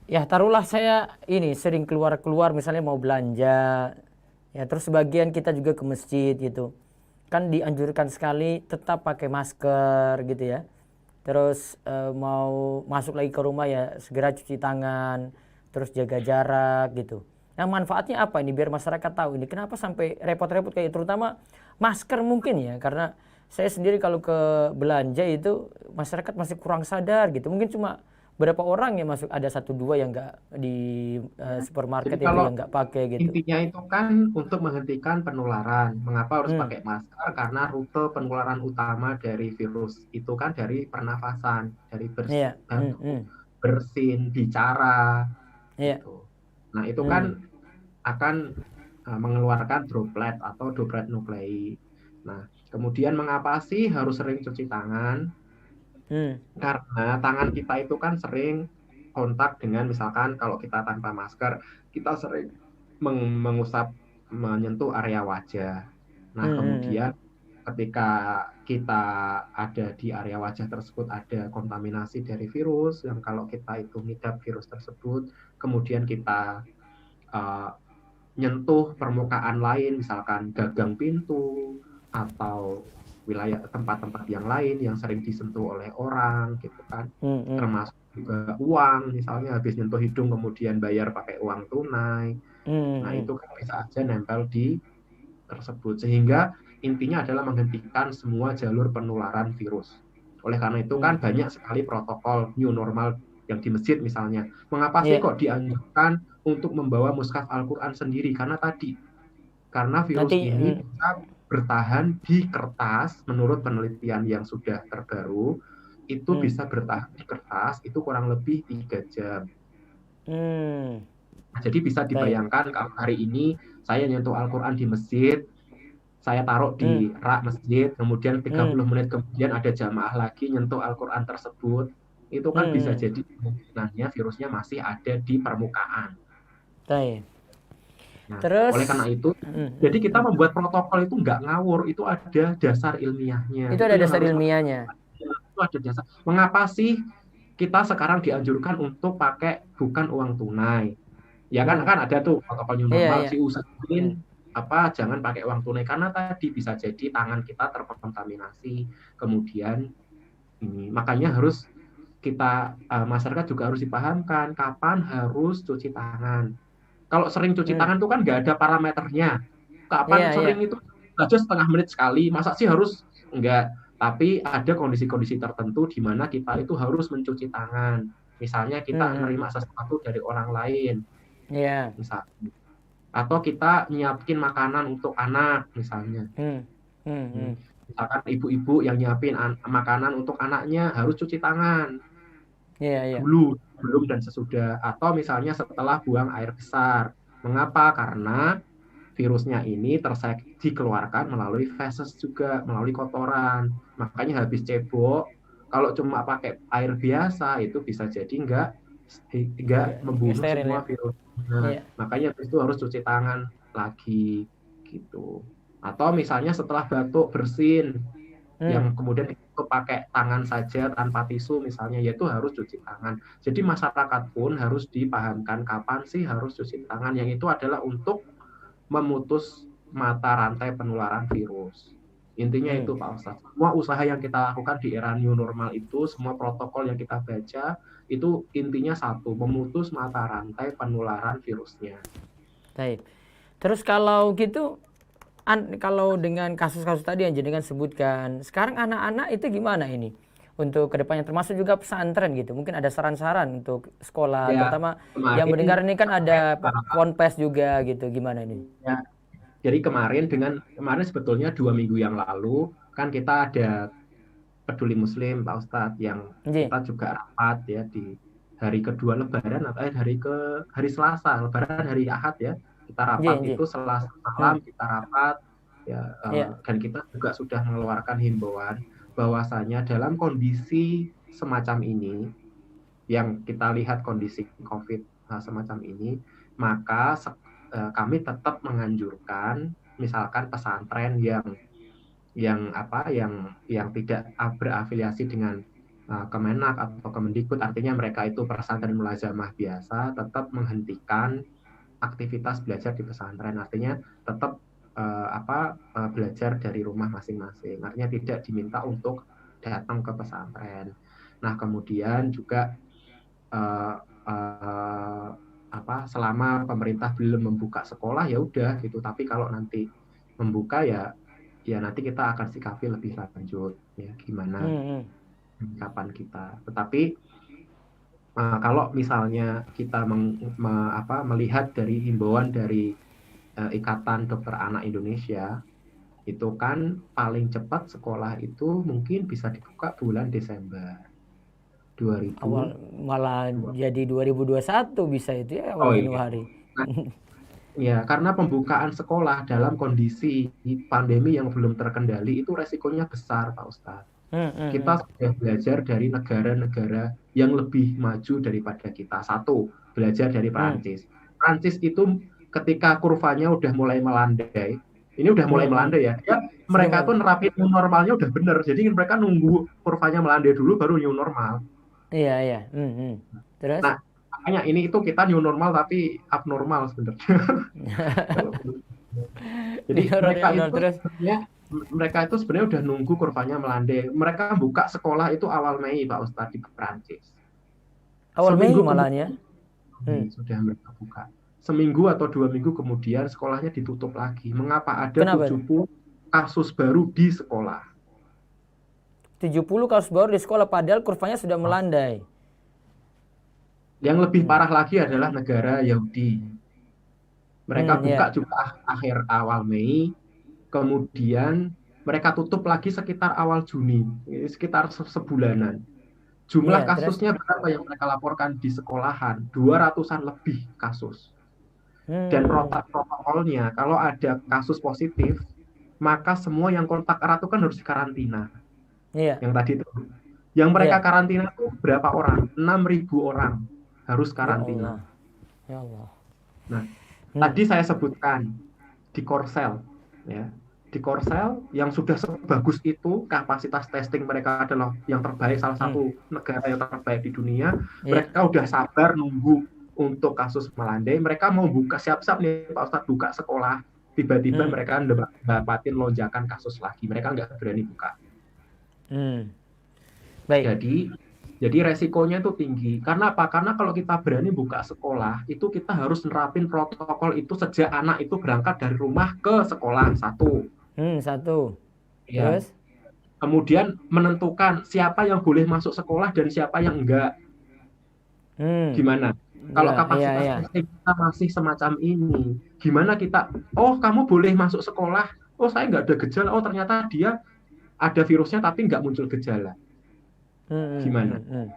ya taruhlah saya ini sering keluar-keluar misalnya mau belanja, ya terus sebagian kita juga ke masjid gitu, kan dianjurkan sekali tetap pakai masker gitu ya. Terus mau masuk lagi ke rumah ya segera cuci tangan, terus jaga jarak gitu. Nah manfaatnya apa ini biar masyarakat tahu ini kenapa sampai repot-repot kayak terutama masker mungkin ya, karena saya sendiri kalau ke belanja itu masyarakat masih kurang sadar gitu, mungkin cuma berapa orang yang masuk, ada satu dua yang nggak di Jadi supermarket itu kalau yang nggak pakai gitu. intinya itu kan untuk menghentikan penularan. Mengapa harus Hmm. pakai masker? Karena rute penularan utama dari virus itu kan dari pernafasan, dari Iya. Hmm. batuk, Hmm. bersin, bicara, Iya. gitu. Nah, itu Hmm. kan akan mengeluarkan droplet atau droplet nuklei. Nah, kemudian mengapa sih harus sering cuci tangan? Hmm. Karena tangan kita itu kan sering kontak dengan, misalkan kalau kita tanpa masker, kita sering mengusap, menyentuh area wajah. Nah, Hmm. Hmm. kemudian ketika kita ada di area wajah tersebut ada kontaminasi dari virus, yang kalau kita itu ngidap virus tersebut, kemudian kita uh, nyentuh permukaan lain, misalkan gagang pintu atau wilayah tempat-tempat yang lain yang sering disentuh oleh orang gitu kan, Hmm. Hmm. termasuk juga uang, misalnya habis nyentuh hidung kemudian bayar pakai uang tunai. Hmm. Nah, Hmm. itu kan bisa aja nempel di tersebut, sehingga intinya adalah menghentikan semua jalur penularan virus. Oleh karena itu Hmm. kan banyak sekali protokol new normal yang di masjid misalnya. Mengapa sih Iya. kok dianjurkan untuk membawa mushaf Al-Quran sendiri? Karena virus Nanti ini bisa bertahan di kertas menurut penelitian yang sudah terbaru itu bisa bertahan di kertas itu kurang lebih 3 jam. Hmm. Nah, jadi bisa Baik. dibayangkan kalau hari ini saya nyentuh Al-Quran di masjid, saya taruh Hmm. di rak masjid, kemudian Hmm. 30 menit kemudian ada jamaah lagi nyentuh Al-Quran tersebut, itu Hmm. kan bisa Hmm. jadi kemungkinannya virusnya masih ada di permukaan. Baik. Nah, oleh karena Terus, itu, hmm, hmm, jadi kita hmm. membuat protokol itu nggak ngawur, itu ada dasar ilmiahnya, Itu itu ada yang dasar harus ilmiahnya. itu ada dasar. Mengapa sih kita sekarang dianjurkan untuk pakai bukan uang tunai? Ya kan Hmm. kan ada tuh protokol new Iya, normal iya. si Hmm. usahain apa jangan pakai uang tunai karena tadi bisa jadi tangan kita terkontaminasi kemudian ini makanya harus kita masyarakat juga harus dipahamkan kapan harus cuci tangan. Kalau sering cuci Hmm. tangan itu kan nggak ada parameternya. Kapan Iya, iya. sering itu aja setengah menit sekali. Masa sih harus enggak? Tapi ada kondisi-kondisi tertentu di mana kita itu harus mencuci tangan. Misalnya Hmm. kita Hmm. menerima sesuatu dari orang lain, Iya. misalnya. Atau kita nyiapin makanan untuk anak, misalnya. Hmm. Hmm. Hmm. Misalkan ibu-ibu yang nyiapin makanan untuk anaknya harus cuci tangan Iya, iya. dulu, sebelum dan sesudah. Atau misalnya setelah buang air besar. Mengapa? Karena virusnya ini dikeluarkan melalui feses juga, melalui kotoran. Makanya habis cebok, kalau cuma pakai air biasa itu bisa jadi nggak Nggak membunuh steril ya. semua virus. Nah, Iya. makanya habis itu harus cuci tangan lagi gitu. Atau misalnya setelah batuk bersin, Hmm. yang kemudian itu pakai tangan saja tanpa tisu misalnya, yaitu harus cuci tangan. Jadi masyarakat pun harus dipahamkan kapan sih harus cuci tangan, yang itu adalah untuk memutus mata rantai penularan virus. Intinya Hmm. itu Pak Ustadz. Semua usaha yang kita lakukan di era new normal itu, semua protokol yang kita baca, itu intinya satu, memutus mata rantai penularan virusnya. Baik. Terus kalau gitu, kalau dengan kasus-kasus tadi yang jenengan sebutkan, sekarang anak-anak itu gimana ini? Untuk kedepannya termasuk juga pesantren gitu. Mungkin ada saran-saran untuk sekolah, Ya, terutama yang kemarin, mendengar ini kan ada uh, ponpes juga gitu. Gimana ini? ya, jadi kemarin sebetulnya 2 minggu yang lalu, kan kita ada Peduli Muslim Pak Ustadz yang Nji, kita juga rapat ya di hari kedua Lebaran atau hari Selasa Lebaran hari Ahad ya kita nji, rapat nji. itu Selasa Hmm. malam kita rapat ya Iya. dan kita juga sudah mengeluarkan himbauan bahwasanya dalam kondisi semacam ini yang kita lihat kondisi COVID semacam ini maka kami tetap menganjurkan misalkan pesantren yang tidak berafiliasi dengan Kemenak atau Kemendikbud, artinya mereka itu pesantren mulazamah biasa, tetap menghentikan aktivitas belajar di pesantren, artinya tetap belajar dari rumah masing-masing, artinya tidak diminta untuk datang ke pesantren. Nah kemudian juga uh, uh, selama pemerintah belum membuka sekolah ya udah gitu, tapi kalau nanti membuka ya nanti kita akan sikapi lebih lanjut ya gimana Hmm. Hmm. kapan kita. Tetapi kalau misalnya kita melihat dari himbauan dari Ikatan Dokter Anak Indonesia itu kan paling cepat sekolah itu mungkin bisa dibuka bulan Desember Awal 2020. malah jadi 2021 bisa itu ya awal Oh iya. Januari. Nah, ya, karena pembukaan sekolah dalam kondisi pandemi yang belum terkendali itu resikonya besar, Pak Ustadz. Hmm. Hmm. Hmm. Kita sudah belajar dari negara-negara yang lebih maju daripada kita. Satu, belajar dari Hmm. Perancis. Perancis itu ketika kurvanya udah mulai melandai, ini udah Hmm. mulai Hmm. melandai ya, Sudah mereka mulai. tuh nerapin new normalnya udah bener. Jadi mereka nunggu kurvanya melandai dulu baru new normal. Iya, iya. Hmm. Hmm. Terus? Nah, makanya ini itu kita new normal tapi abnormal sebenarnya. Kalau jadi Terus mereka itu sebenarnya udah nunggu kurvanya melandai. Mereka buka sekolah itu awal Mei Pak Ustadz di Perancis. awal Mei Seminggu malahnya. kemudian sudah mereka buka. Seminggu atau 2 minggu kemudian sekolahnya ditutup lagi. Mengapa ada Kenapa itu? 70 kasus baru di sekolah? 70 kasus baru di sekolah padahal kurvanya sudah melandai. Yang lebih parah lagi adalah negara Yahudi. Mereka buka Ya. juga awal Mei, kemudian mereka tutup lagi sekitar awal Juni, sekitar sebulanan. Jumlah Iya, terus? kasusnya berapa yang mereka laporkan di sekolahan? 200-an lebih kasus. Dan Hmm, protokolnya, kalau ada kasus positif, maka semua yang kontak erat itu kan harus dikarantina. iya, Yang tadi itu. Yang mereka iya. karantina itu berapa orang? 6.000 orang harus Ya karantina. Allah, ya Allah. Nah, Hmm, tadi saya sebutkan di Korsel, ya. Di Korsel yang sudah sebagus itu, kapasitas testing mereka adalah yang terbaik, salah hmm, satu negara yang terbaik di dunia. iya, Mereka udah sabar nunggu untuk kasus melandai. Mereka mau buka siap-siap nih Pak Ustadz buka sekolah. Tiba-tiba hmm, mereka dapatin lonjakan kasus lagi. Mereka nggak berani buka. hmm. Baik. Jadi resikonya itu tinggi. Karena apa? Karena kalau kita berani buka sekolah, itu kita harus nerapin protokol itu sejak anak itu berangkat dari rumah ke sekolah. Satu. Satu. Ya. Terus? Kemudian menentukan siapa yang boleh masuk sekolah dan siapa yang enggak. Hmm, Gimana? Kalau ya, iya, kapasitas iya. testing kita masih semacam ini, gimana kita, oh kamu boleh masuk sekolah, oh saya nggak ada gejala, oh ternyata dia ada virusnya tapi nggak muncul gejala. Hmm, Gimana? hmm, hmm.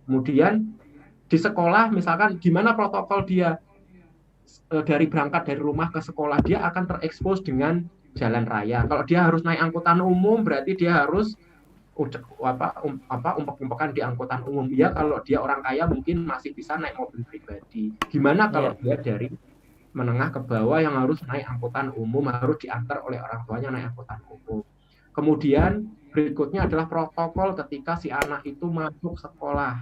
Kemudian di sekolah misalkan gimana protokol dia dari berangkat dari rumah ke sekolah, dia akan terekspos dengan jalan raya. Kalau dia harus naik angkutan umum, berarti dia harus umpek-umpekan di angkutan umum. Ya kalau dia orang kaya mungkin masih bisa naik mobil pribadi. Gimana kalau Iya, dia dari menengah ke bawah yang harus naik angkutan umum, harus diantar oleh orang tuanya naik angkutan umum. Kemudian berikutnya adalah protokol ketika si anak itu masuk sekolah.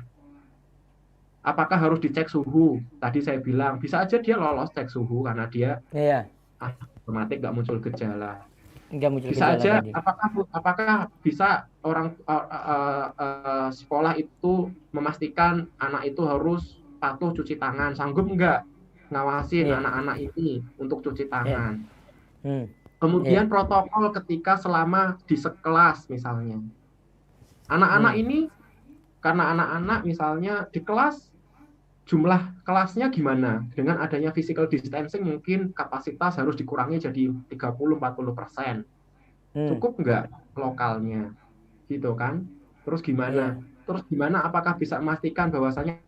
Apakah harus dicek suhu? Tadi saya bilang, bisa aja dia lolos cek suhu karena dia iya. otomatis nggak muncul gejala. Nggak muncul Bisa gejala aja, tadi. apakah bisa orang sekolah itu memastikan anak itu harus patuh cuci tangan? Sanggup nggak ngawasin Iya, anak-anak ini untuk cuci iya. tangan? Hmm, iya. Kemudian protokol ketika selama di sekelas misalnya. Anak-anak Hmm, ini, karena anak-anak misalnya di kelas, jumlah kelasnya gimana? Dengan adanya physical distancing mungkin kapasitas harus dikurangi jadi 30-40%. hmm. Cukup nggak lokalnya? Gitu kan? Terus Iya, gimana? Terus gimana apakah bisa memastikan bahwasanya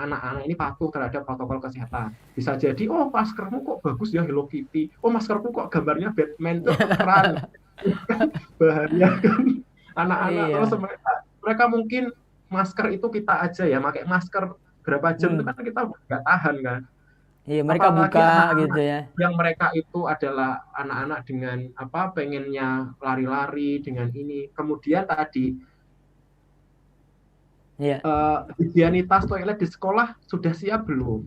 anak-anak ini patuh terhadap protokol kesehatan? Bisa jadi, oh maskermu kok bagus ya Hello Kitty. Oh maskermu kok gambarnya Batman tuh keren. Bahaya kan anak-anak terus iya. mereka mungkin masker itu kita aja ya pakai masker berapa jam itu Hmm, kan kita nggak tahan kan, iya. Mereka apalagi buka gitu anak-anak ya. yang mereka itu adalah anak-anak dengan apa pengennya lari-lari dengan ini, kemudian tadi Iya. higienitas toilet di sekolah sudah siap belum?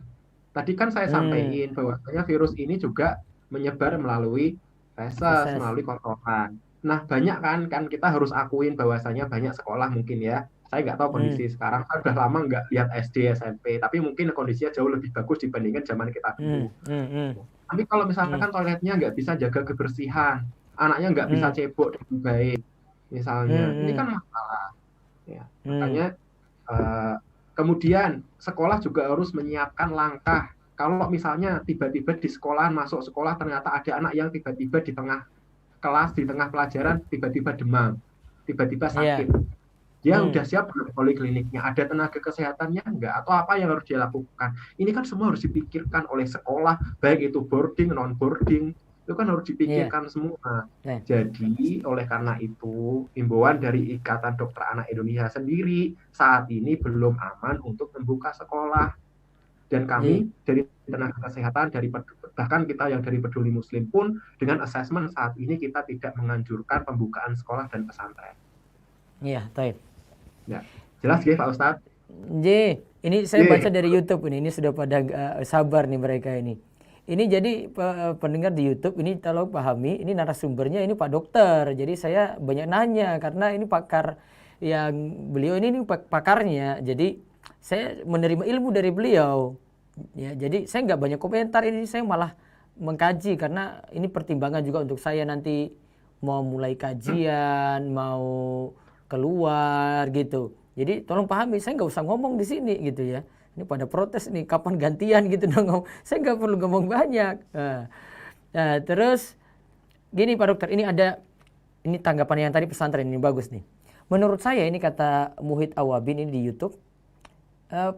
Tadi kan saya Hmm, sampaikan bahwasanya virus ini juga menyebar melalui feses, proses. melalui kotoran. Nah, banyak kan kita harus akuin bahwasanya banyak sekolah mungkin ya. Saya nggak tahu Hmm, kondisi sekarang, saya udah lama nggak lihat SD, SMP, tapi mungkin kondisinya jauh lebih bagus dibandingkan zaman kita hmm, dulu. hmm, hmm, Tapi kalau hmm, misalkan toiletnya nggak bisa jaga kebersihan, anaknya nggak bisa hmm, cebok dengan baik, misalnya, ini hmm, kan masalah. Ya, hmm, makanya kemudian sekolah juga harus menyiapkan langkah. Kalau misalnya tiba-tiba di sekolahan masuk sekolah ternyata ada anak yang tiba-tiba di tengah kelas, di tengah pelajaran, tiba-tiba demam, tiba-tiba iya. sakit. Dia Hmm, udah siap belum polikliniknya? Ada tenaga kesehatannya enggak? Atau apa yang harus dia lakukan? Ini kan semua harus dipikirkan oleh sekolah, baik itu boarding, non-boarding, itu kan harus iya. dipikirkan semua. Nah, Jadi, oleh karena itu, himbauan dari Ikatan Dokter Anak Indonesia sendiri saat ini belum aman untuk membuka sekolah. Dan iya. kami dari tenaga kesehatan, bahkan kita yang dari Peduli Muslim pun, dengan assessment saat ini kita tidak menganjurkan pembukaan sekolah dan pesantren. Iya, taib. Ya, jelas ya Pak Ustadz? J, ini saya baca Ye. dari YouTube ini sudah pada sabar nih mereka ini. Ini jadi pendengar di YouTube ini tolong pahami, ini narasumbernya ini Pak Dokter. Jadi saya banyak nanya karena ini pakar yang beliau ini pakarnya. Jadi saya menerima ilmu dari beliau. Ya, jadi saya nggak banyak komentar ini, saya malah mengkaji karena ini pertimbangan juga untuk saya nanti mau mulai kajian, mau keluar gitu. Jadi tolong pahami, saya nggak usah ngomong di sini gitu ya. Ini pada protes nih, kapan gantian gitu dong. Saya nggak perlu ngomong banyak. Nah, terus gini Pak Dokter, ini ada ini tanggapan yang tadi pesantren ini bagus nih. Menurut saya ini kata Muhid Awabin ini di YouTube,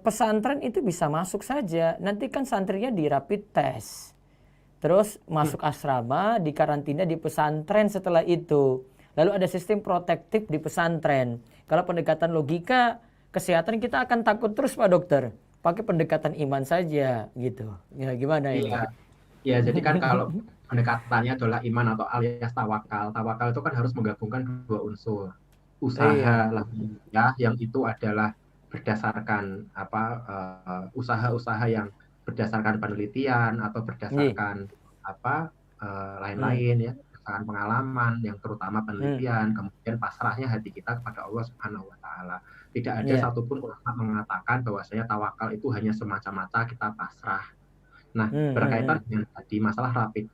pesantren itu bisa masuk saja. Nanti kan santrinya di rapid test. Terus masuk asrama, di karantina di pesantren setelah itu. Lalu ada sistem protektif di pesantren. Kalau pendekatan logika, kesehatan kita akan takut terus Pak Dokter. Pakai pendekatan iman saja gitu. Ya gimana ini? Iya, ya, jadi kan kalau pendekatannya adalah iman atau alias tawakal. Tawakal itu kan harus menggabungkan dua unsur. Iya, Usaha lah ya, yang itu adalah berdasarkan usaha-usaha yang berdasarkan penelitian atau iya. berdasarkan apa Hmm. lain-lain ya, berdasarkan pengalaman yang terutama Hmm. penelitian, kemudian pasrahnya hati kita kepada Allah Subhanahu wa taala. Tidak ada Iya. satupun ulama mengatakan bahwasanya tawakal itu hanya semata-mata kita pasrah. Nah, Hmm, hmm, berkaitan hmm. dengan tadi masalah rapid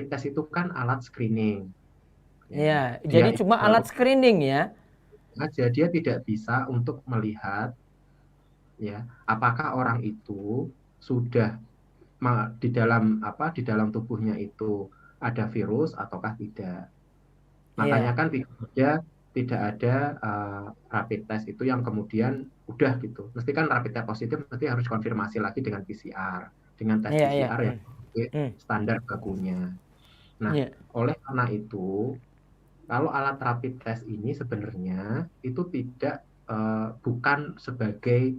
test itu kan alat screening. Ya. Iya, Dia jadi itu cuma alat screening ya. aja dia tidak bisa untuk melihat ya apakah orang itu sudah di dalam tubuhnya itu ada virus ataukah tidak. Makanya Iya. kan tidak ada rapid test itu yang kemudian udah gitu. Mesti kan rapid test positif mesti harus konfirmasi lagi dengan PCR, dengan tes Iya, iya. PCR yang Hmm. Hmm. standar bakunya. Nah, Iya. oleh karena itu, kalau alat rapid test ini sebenarnya itu bukan sebagai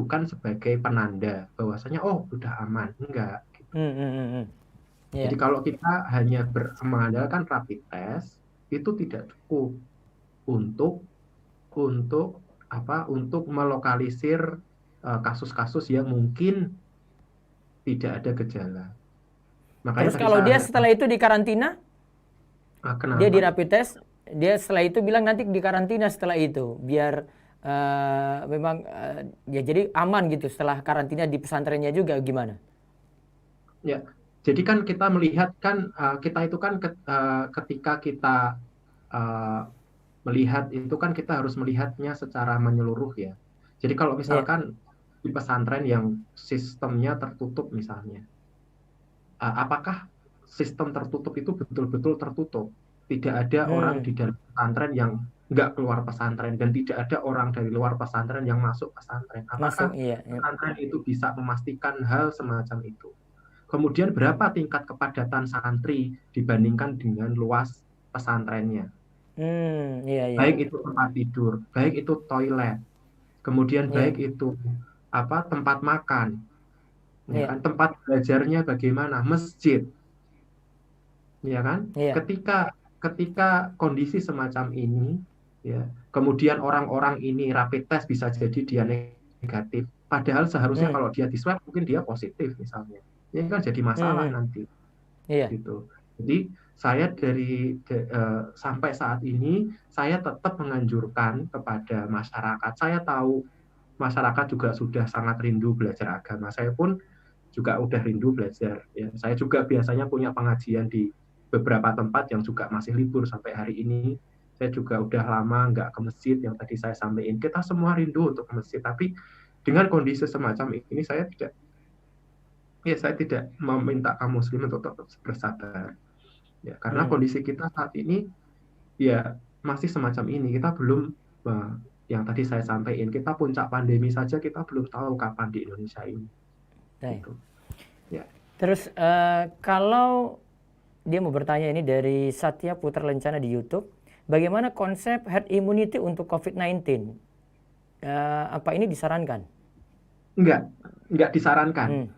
bukan sebagai penanda bahwasanya oh sudah aman, enggak. Hmm, hmm, hmm, hmm. Jadi Iya. kalau kita hanya mengandalkan rapid test itu tidak cukup untuk untuk untuk melokalisir kasus-kasus yang mungkin tidak ada gejala. Makanya Terus tadi kalau dia saya setelah itu di karantina, dia di kenapa? rapid test, dia setelah itu bilang nanti di karantina setelah itu, biar memang ya jadi aman gitu setelah karantina di pesantrennya juga gimana? Ya, jadi kan kita melihat kan kita itu kan ketika kita uh, melihat itu kan kita harus melihatnya secara menyeluruh ya. Jadi kalau Iya. misalkan di pesantren yang sistemnya tertutup misalnya, apakah sistem tertutup itu betul-betul tertutup? Tidak ada orang Hmm. di dalam pesantren yang nggak keluar pesantren dan tidak ada orang dari luar pesantren yang masuk pesantren. Masuk, Apakah iya. Iya. pesantren itu bisa memastikan hal semacam itu? Kemudian berapa tingkat kepadatan santri dibandingkan dengan luas pesantrennya? Iya, iya. Baik itu tempat tidur, baik itu toilet, kemudian Iya. baik itu tempat makan, ya Iya. kan, tempat belajarnya bagaimana, masjid, ya kan? Iya. Ketika ketika kondisi semacam ini, ya, kemudian orang-orang ini rapid test bisa jadi dia negatif, padahal seharusnya Hmm. kalau dia di swab mungkin dia positif misalnya, ini kan jadi Hmm, masalah hmm. nanti. Iya. Gitu. Jadi saya sampai saat ini saya tetap menganjurkan kepada masyarakat. Saya tahu masyarakat juga sudah sangat rindu belajar agama. Saya pun juga udah rindu belajar. Ya. Saya juga biasanya punya pengajian di beberapa tempat yang juga masih libur sampai hari ini. Saya juga udah lama nggak ke masjid yang tadi saya sampaikan. Kita semua rindu untuk ke masjid. Tapi dengan kondisi semacam ini saya tidak meminta kaum muslim untuk tetap bersabar. Ya, karena Hmm. kondisi kita saat ini ya masih semacam ini. Kita belum yang tadi saya sampaikan, kita puncak pandemi saja kita belum tahu kapan di Indonesia ini. Baik. Gitu. Ya. Terus kalau dia mau bertanya ini dari Satya Putra Lencana di YouTube, bagaimana konsep herd immunity untuk COVID-19? Apa ini disarankan? Enggak disarankan. Hmm.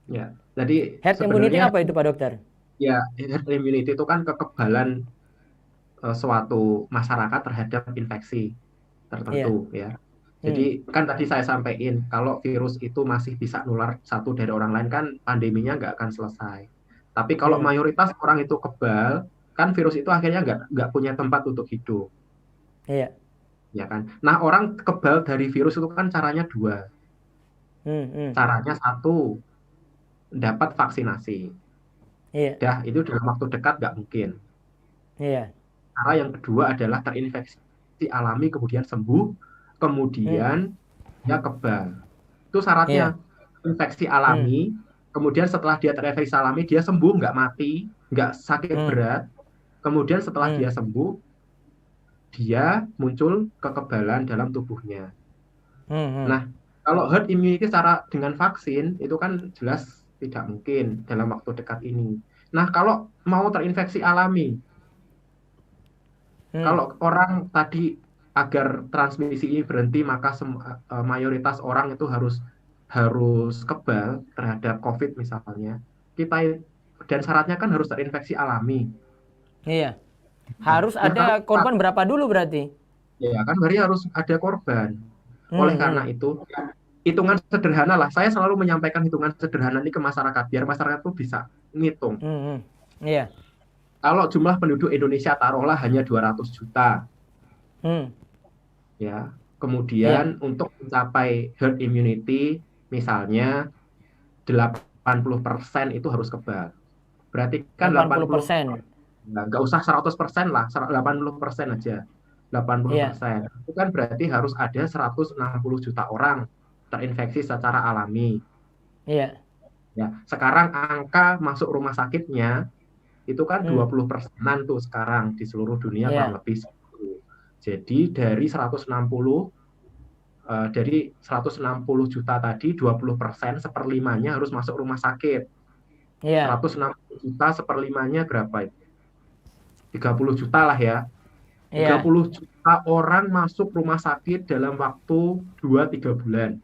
Ya. Jadi Herd immunity sebenarnya apa itu Pak Dokter? ya herd immunity itu kan kekebalan suatu masyarakat terhadap infeksi Iya. tertentu ya. Hmm. Jadi kan tadi saya sampaikan kalau virus itu masih bisa nular satu dari orang lain kan pandeminya nggak akan selesai. Tapi kalau Hmm. mayoritas orang itu kebal, kan virus itu akhirnya nggak punya tempat untuk hidup, Iya. ya kan? Nah orang kebal dari virus itu kan caranya dua. Hmm. Hmm. Caranya satu, dapat vaksinasi. Iya. Dah itu dalam waktu dekat nggak mungkin. Iya. Cara yang kedua adalah terinfeksi alami kemudian sembuh, Hmm. kemudian dia kebal. Itu Iya. syaratnya infeksi Hmm. alami, kemudian setelah dia terinfeksi alami dia sembuh nggak mati, nggak sakit Hmm. berat, Kemudian setelah Hmm. dia sembuh, dia muncul kekebalan dalam tubuhnya. Hmm. Hmm. Nah, kalau herd immunity secara dengan vaksin itu kan jelas tidak mungkin dalam waktu dekat ini. Nah, kalau mau terinfeksi alami, Hmm. kalau orang tadi agar transmisi ini berhenti, maka mayoritas orang itu harus harus kebal terhadap COVID misalnya. Kita dan syaratnya kan harus terinfeksi alami. Iya. Nah, Harus nah kalau ada korban berapa dulu berarti? ya kan berarti harus ada korban. Oleh Hmm. karena Hmm. itu, hitungan sederhana lah. Saya selalu menyampaikan hitungan sederhana ini ke masyarakat, biar masyarakat itu bisa ngitung. Hmm. Hmm. Iya. Kalau jumlah penduduk Indonesia taruhlah hanya 200 juta, Hmm. ya. Iya. Kemudian untuk mencapai herd immunity, misalnya 80% itu harus kebal. Berarti kan 80, 80%. nggak usah 100% lah, 80% aja. Iya. 80%. Itu kan berarti harus ada 160 juta orang terinfeksi secara alami. Iya. Ya, sekarang angka masuk rumah sakitnya itu kan Hmm. 20%-an tuh sekarang di seluruh dunia kurang Iya. lebih segitu. Jadi dari 160 juta tadi 20%, seperlimanya harus masuk rumah sakit. Iya. 160 juta seperlimanya berapa itu? 30 juta lah ya. tiga Iya. puluh juta orang masuk rumah sakit dalam waktu 2-3 bulan.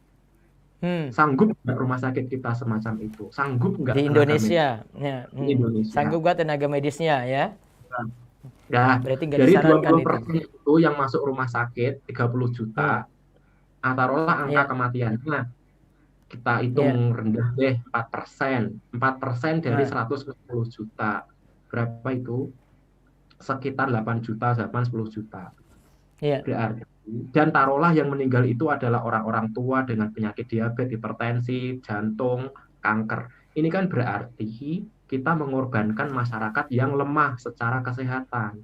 Hmm. Sanggup nggak rumah sakit kita semacam itu? Sanggup nggak Di tenaga medis Indonesia. Ya. di Hmm. Indonesia? Sanggup gak tenaga medisnya ya? Nah, Berarti nggak dari disarankan itu. 20% itu yang masuk rumah sakit 30 Hmm. juta, taruhlah angka Iya. kematiannya kita Iya. hitung rendah deh, 4%. 4% dari Nah. 110 juta. Berapa itu? Sekitar 8 juta, 10 juta. Iya. Berarti, dan taruhlah yang meninggal itu adalah orang-orang tua dengan penyakit diabetes, hipertensi, jantung, kanker. Ini kan berarti kita mengorbankan masyarakat yang lemah secara kesehatan.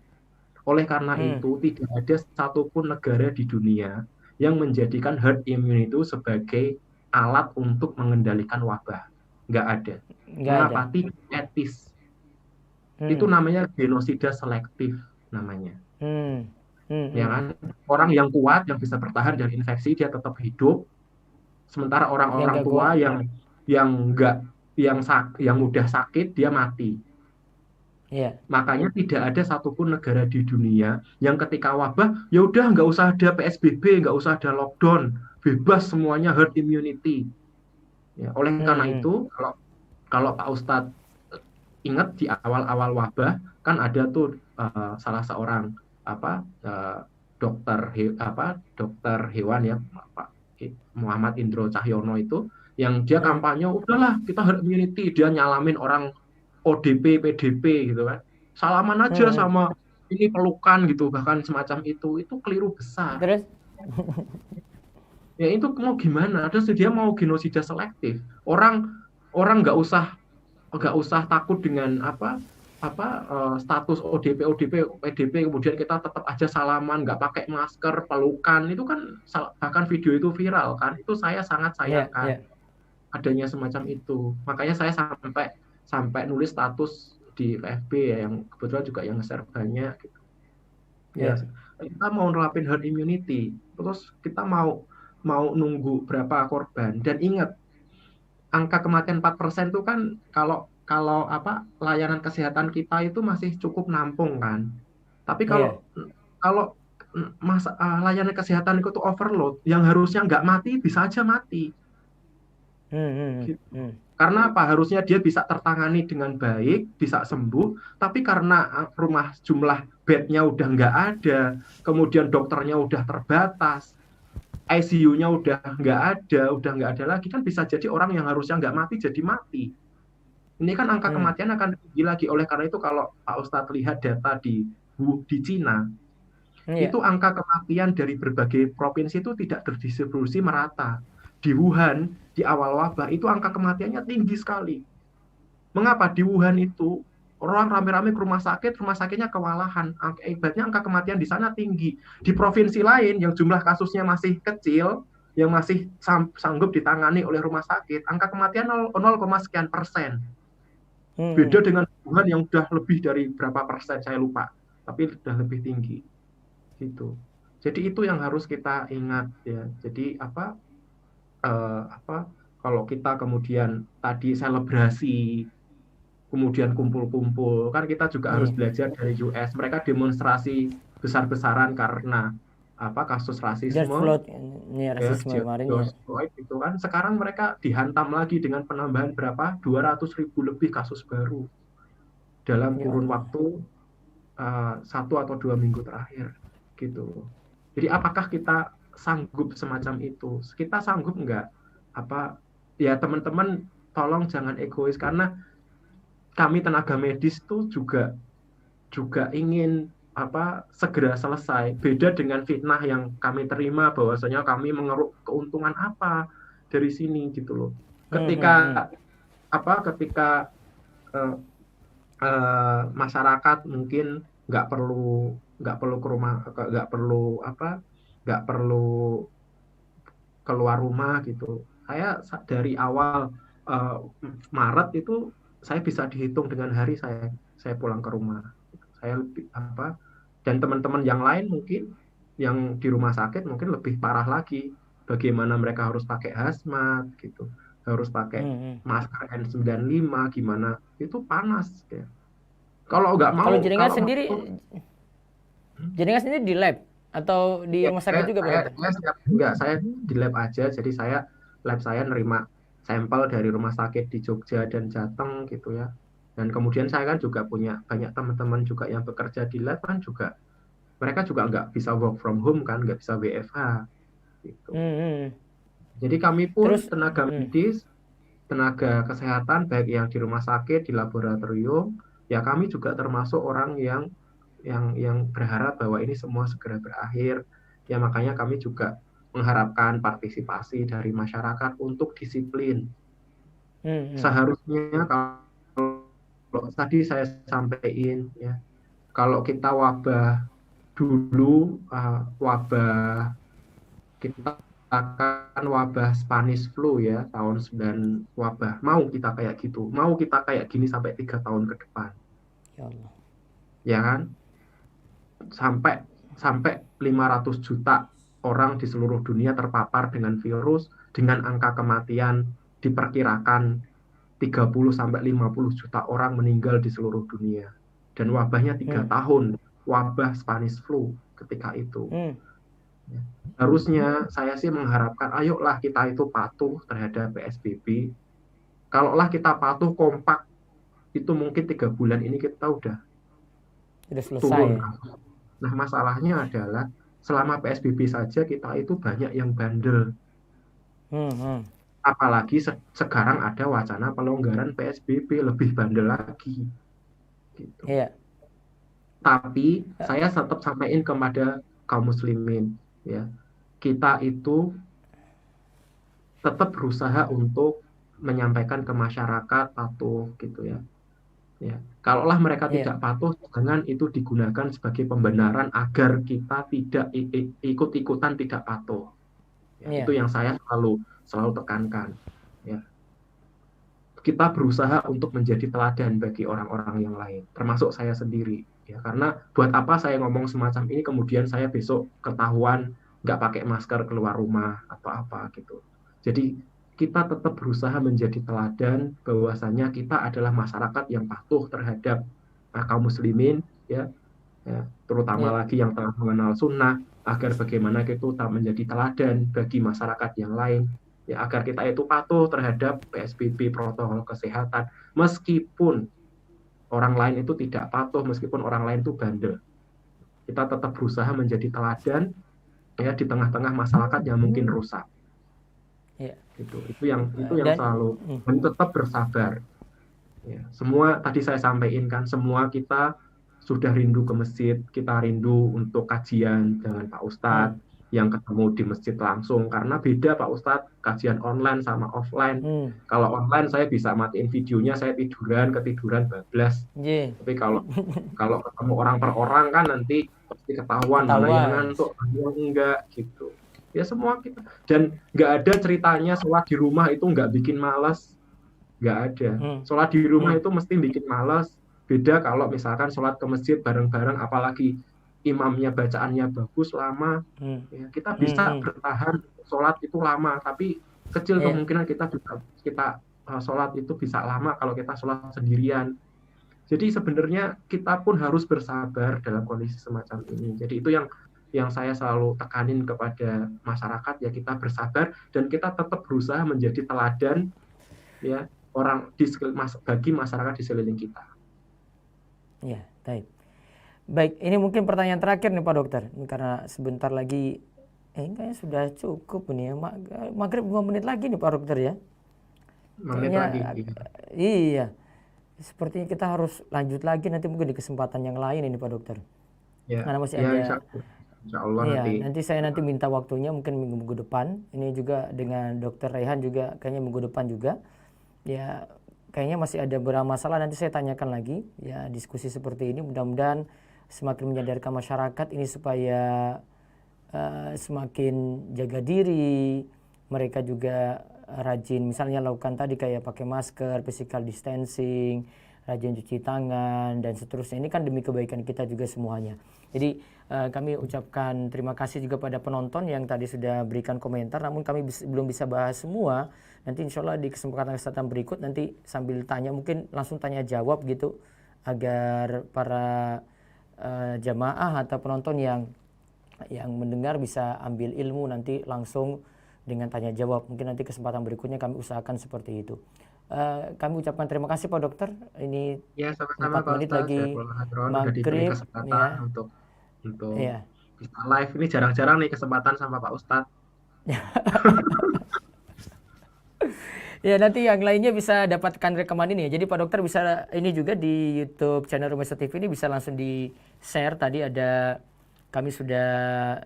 Oleh karena Hmm. itu, tidak ada satupun negara di dunia yang menjadikan herd immunity itu sebagai alat untuk mengendalikan wabah. Nggak ada. Nggak ada. Mengapa? Tidak etis. Itu Hmm. namanya genosida selektif namanya. Hmm. Hmm. Ya Hmm. kan? Orang yang kuat, yang bisa bertahan dari infeksi, dia tetap hidup. Sementara Yang orang-orang gak tua kuat. yang mudah sakit, dia mati. Iya. Makanya tidak ada satupun negara di dunia yang ketika wabah, ya udah nggak usah ada PSBB, nggak usah ada lockdown, bebas semuanya herd immunity. Ya, oleh Hmm. karena Hmm. itu, kalau kalau Pak Ustadz ingat di awal-awal wabah, kan ada tuh salah seorang dokter dokter hewan ya, Pak Muhammad Indro Cahyono itu, yang dia Hmm. kampanye udahlah kita herd immunity, dia nyalamin orang ODP, PDP gitu kan. Salaman aja Hmm. sama ini pelukan gitu, bahkan semacam itu keliru besar. Terus? Ya itu mau gimana? Terus dia mau genosida selektif. Orang orang nggak usah takut dengan status ODP, PDP, kemudian kita tetap aja salaman, nggak pakai masker, pelukan, itu kan bahkan video itu viral kan. Itu saya sangat Iya. sayangkan Iya. adanya semacam itu. Makanya saya sampai sampai nulis status di FB ya, yang kebetulan juga yang share banyak gitu. Ya, Iya. kita mau nerapin herd immunity, terus kita mau mau nunggu berapa korban. Dan ingat, angka kematian 4% itu kan kalau kalau layanan kesehatan kita itu masih cukup nampung kan. Tapi Iya. kalau kalau layanan kesehatan itu tuh overload, yang harusnya nggak mati bisa aja mati. Hmm. Hmm. Gitu. Hmm. Karena apa? Harusnya dia bisa tertangani dengan baik, bisa sembuh, tapi karena jumlah bednya udah nggak ada, kemudian dokternya udah terbatas, ICU-nya udah nggak ada lagi, kan bisa jadi orang yang harusnya nggak mati jadi mati. Ini kan angka Hmm. kematian akan tinggi lagi. Oleh karena itu kalau Pak Ustadz lihat data di Cina, Iya. itu angka kematian dari berbagai provinsi itu tidak terdistribusi merata. Di Wuhan, di awal wabah, itu angka kematiannya tinggi sekali. Mengapa? Di Wuhan itu orang rame-rame ke rumah sakitnya kewalahan. Ibaratnya angka kematian di sana tinggi. Di provinsi lain yang jumlah kasusnya masih kecil, yang masih sanggup ditangani oleh rumah sakit, angka kematian 0, sekian persen. Beda dengan Wuhan yang udah lebih dari berapa persen saya lupa, tapi udah lebih tinggi gitu. Jadi itu yang harus kita ingat ya. Jadi apa kalau kita kemudian tadi selebrasi, kemudian kumpul-kumpul, kan kita juga harus Iya. belajar dari US. Mereka demonstrasi besar-besaran karena kasus George rasisme, Floyd ini ya, rasisme kemarin ya. George Floyd itu kan. Sekarang mereka dihantam lagi dengan penambahan berapa? 200.000 lebih kasus baru dalam Ya kurun Allah. waktu 1 atau 2 minggu terakhir gitu. Jadi apakah kita sanggup semacam itu? Kita sanggup nggak? Ya teman-teman, tolong jangan egois, karena kami tenaga medis tuh juga juga ingin segera selesai. Beda dengan fitnah yang kami terima bahwasanya kami mengeruk keuntungan apa dari sini gitu loh. Ketika ketika uh, masyarakat mungkin nggak perlu ke rumah, nggak perlu keluar rumah gitu. Saya dari awal uh, Maret itu saya bisa dihitung dengan hari saya pulang ke rumah. Saya lebih dan teman-teman yang lain mungkin yang di rumah sakit mungkin lebih parah lagi. Bagaimana mereka harus pakai hazmat gitu, harus pakai masker N95, gimana itu panas ya. Kalau nggak Kalau mau, jenengan kalau sendiri, mau, di lab atau di ya, rumah sakit juga Pak Dokter? saya di lab aja. Jadi lab saya nerima sampel dari rumah sakit di Jogja dan Jateng gitu ya. Dan kemudian saya kan juga punya banyak teman-teman juga yang bekerja di lab kan juga. Mereka juga nggak bisa work from home kan, nggak bisa WFH gitu. Jadi kami pun Terus, tenaga medis, tenaga kesehatan baik yang di rumah sakit, di laboratorium, ya kami juga termasuk orang yang berharap bahwa ini semua segera berakhir. Ya makanya kami juga mengharapkan partisipasi dari masyarakat untuk disiplin. Seharusnya kalau tadi saya sampaikan ya, kalau kita dulu wabah kita akan wabah Spanish flu ya tahun 9 wabah, mau kita kayak gitu, mau kita kayak gini sampai 3 tahun ke depan, ya Allah. ya kan, sampai sampai 500 juta orang di seluruh dunia terpapar dengan virus, dengan angka kematian diperkirakan 30 sampai 50 juta orang meninggal di seluruh dunia, dan wabahnya 3 tahun, wabah Spanish flu ketika itu. Harusnya saya sih mengharapkan, ayolah kita itu patuh terhadap PSBB. Kalaulah kita patuh kompak, itu mungkin 3 bulan ini kita udah selesai turun. ya? Nah masalahnya adalah selama PSBB saja kita itu banyak yang bandel. Apalagi sekarang ada wacana pelonggaran PSBB, lebih bandel lagi. Gitu. Iya. Tapi saya tetap sampaikan kepada kaum muslimin, ya, kita itu tetap berusaha untuk menyampaikan ke masyarakat patuh gitu ya. Ya, kalaulah mereka tidak patuh, jangan itu digunakan sebagai pembenaran agar kita tidak ikut-ikutan tidak patuh. Ya, itu yang saya selalu tekankan. Ya. Kita berusaha untuk menjadi teladan bagi orang-orang yang lain, termasuk saya sendiri. Ya, karena buat apa saya ngomong semacam ini, kemudian saya besok ketahuan nggak pakai masker keluar rumah atau apa gitu. Jadi kita tetap berusaha menjadi teladan bahwasanya kita adalah masyarakat yang patuh terhadap kaum muslimin, ya, terutama lagi yang telah mengenal sunnah, agar bagaimana kita menjadi teladan bagi masyarakat yang lain. Ya, agar kita itu patuh terhadap PSBB, protokol kesehatan, meskipun orang lain itu tidak patuh, meskipun orang lain itu bandel. Kita tetap berusaha menjadi teladan ya di tengah-tengah masyarakat yang mungkin rusak. Ya. Itu yang selalu, dan tetap bersabar. Ya, semua tadi saya sampaikan kan, semua kita sudah rindu ke masjid, kita rindu untuk kajian dengan Pak Ustadz, yang ketemu di masjid langsung, karena beda Pak Ustadz, kajian online sama offline. Kalau online saya bisa matiin videonya, saya ketiduran bablas. Tapi kalau ketemu orang per orang kan nanti pasti ketahuan mana yang ngantuk, mana yang enggak gitu. Ya semua kita, dan nggak ada ceritanya sholat di rumah itu nggak bikin malas. nggak ada. Hmm. Sholat di rumah Hmm. itu mesti bikin malas. Beda kalau misalkan sholat ke masjid bareng-bareng, apalagi imamnya bacaannya bagus, lama, Hmm. ya, kita Hmm. bisa Hmm. bertahan sholat itu lama, tapi kecil Iya. kemungkinan kita sholat itu bisa lama kalau kita sholat sendirian. Jadi sebenarnya kita pun harus bersabar dalam kondisi semacam ini. Jadi itu yang saya selalu tekanin kepada masyarakat, ya kita bersabar dan kita tetap berusaha menjadi teladan, ya, bagi masyarakat di sekeliling kita. Ya, baik. Baik, ini mungkin pertanyaan terakhir nih Pak Dokter. Ini karena sebentar lagi kayaknya sudah cukup nih ya. Maghrib 5 menit lagi nih Pak Dokter ya. Menit Kayaknya lagi. iya. Sepertinya kita harus lanjut lagi nanti mungkin di kesempatan yang lain ini Pak Dokter. Ya, Karena masih ya ada. insya Allah Iya, nanti. nanti saya minta waktunya mungkin minggu depan. Ini juga dengan Dokter Raihan juga kayaknya minggu depan juga. Ya, kayaknya masih ada beberapa masalah, nanti saya tanyakan lagi. Ya, diskusi seperti ini mudah-mudahan semakin menyadarkan masyarakat ini supaya semakin jaga diri. Mereka juga rajin misalnya lakukan tadi kayak pakai masker, physical distancing, rajin cuci tangan dan seterusnya. Ini kan demi kebaikan kita juga semuanya. Jadi kami ucapkan terima kasih juga pada penonton yang tadi sudah berikan komentar, namun kami belum bisa bahas semua. Nanti insya Allah di kesempatan berikut nanti sambil tanya, mungkin langsung tanya jawab gitu, agar para jamaah atau penonton yang mendengar bisa ambil ilmu nanti langsung dengan tanya jawab. Mungkin nanti kesempatan berikutnya kami usahakan seperti itu. Kami ucapkan terima kasih Pak Dokter. Ini Ya, sama-sama 4 Pak menit Ustadz. Ya, lagi udah diberi maghrib kesempatan ya. untuk Ya. bisa live. Ini jarang-jarang nih kesempatan sama Pak Ustadz. Ya, nanti yang lainnya bisa dapatkan rekaman ini ya. Jadi Pak Dokter bisa ini juga di YouTube channel Rumah TV ini bisa langsung di share. Tadi ada, kami sudah,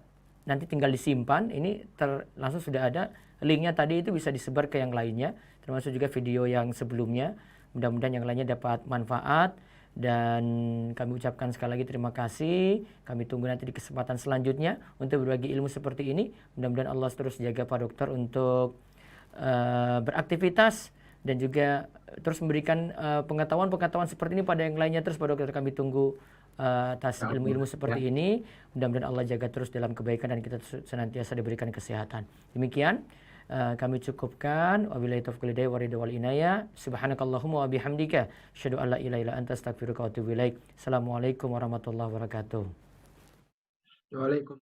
nanti tinggal disimpan. Ini langsung sudah ada linknya, tadi itu bisa disebar ke yang lainnya, termasuk juga video yang sebelumnya. Mudah-mudahan yang lainnya dapat manfaat. Dan kami ucapkan sekali lagi terima kasih. Kami tunggu nanti di kesempatan selanjutnya untuk berbagi ilmu seperti ini. Mudah-mudahan Allah terus jaga Pak Dokter untuk beraktivitas dan juga terus memberikan pengetahuan-pengetahuan seperti ini pada yang lainnya. Terus Pak Dokter kami tunggu atas Ya, ilmu-ilmu ya. seperti ini. Mudah-mudahan Allah jaga terus dalam kebaikan dan kita senantiasa diberikan kesehatan. Demikian kami cukupkan. Wabillahi taufiq wal hidayah wal inayah. Subhanakallahumma wa bihamdika asyhadu an la ilaha illa anta astaghfiruka wa atubu ilaik. Assalamualaikum warahmatullahi wabarakatuh. Waalaikumsalam.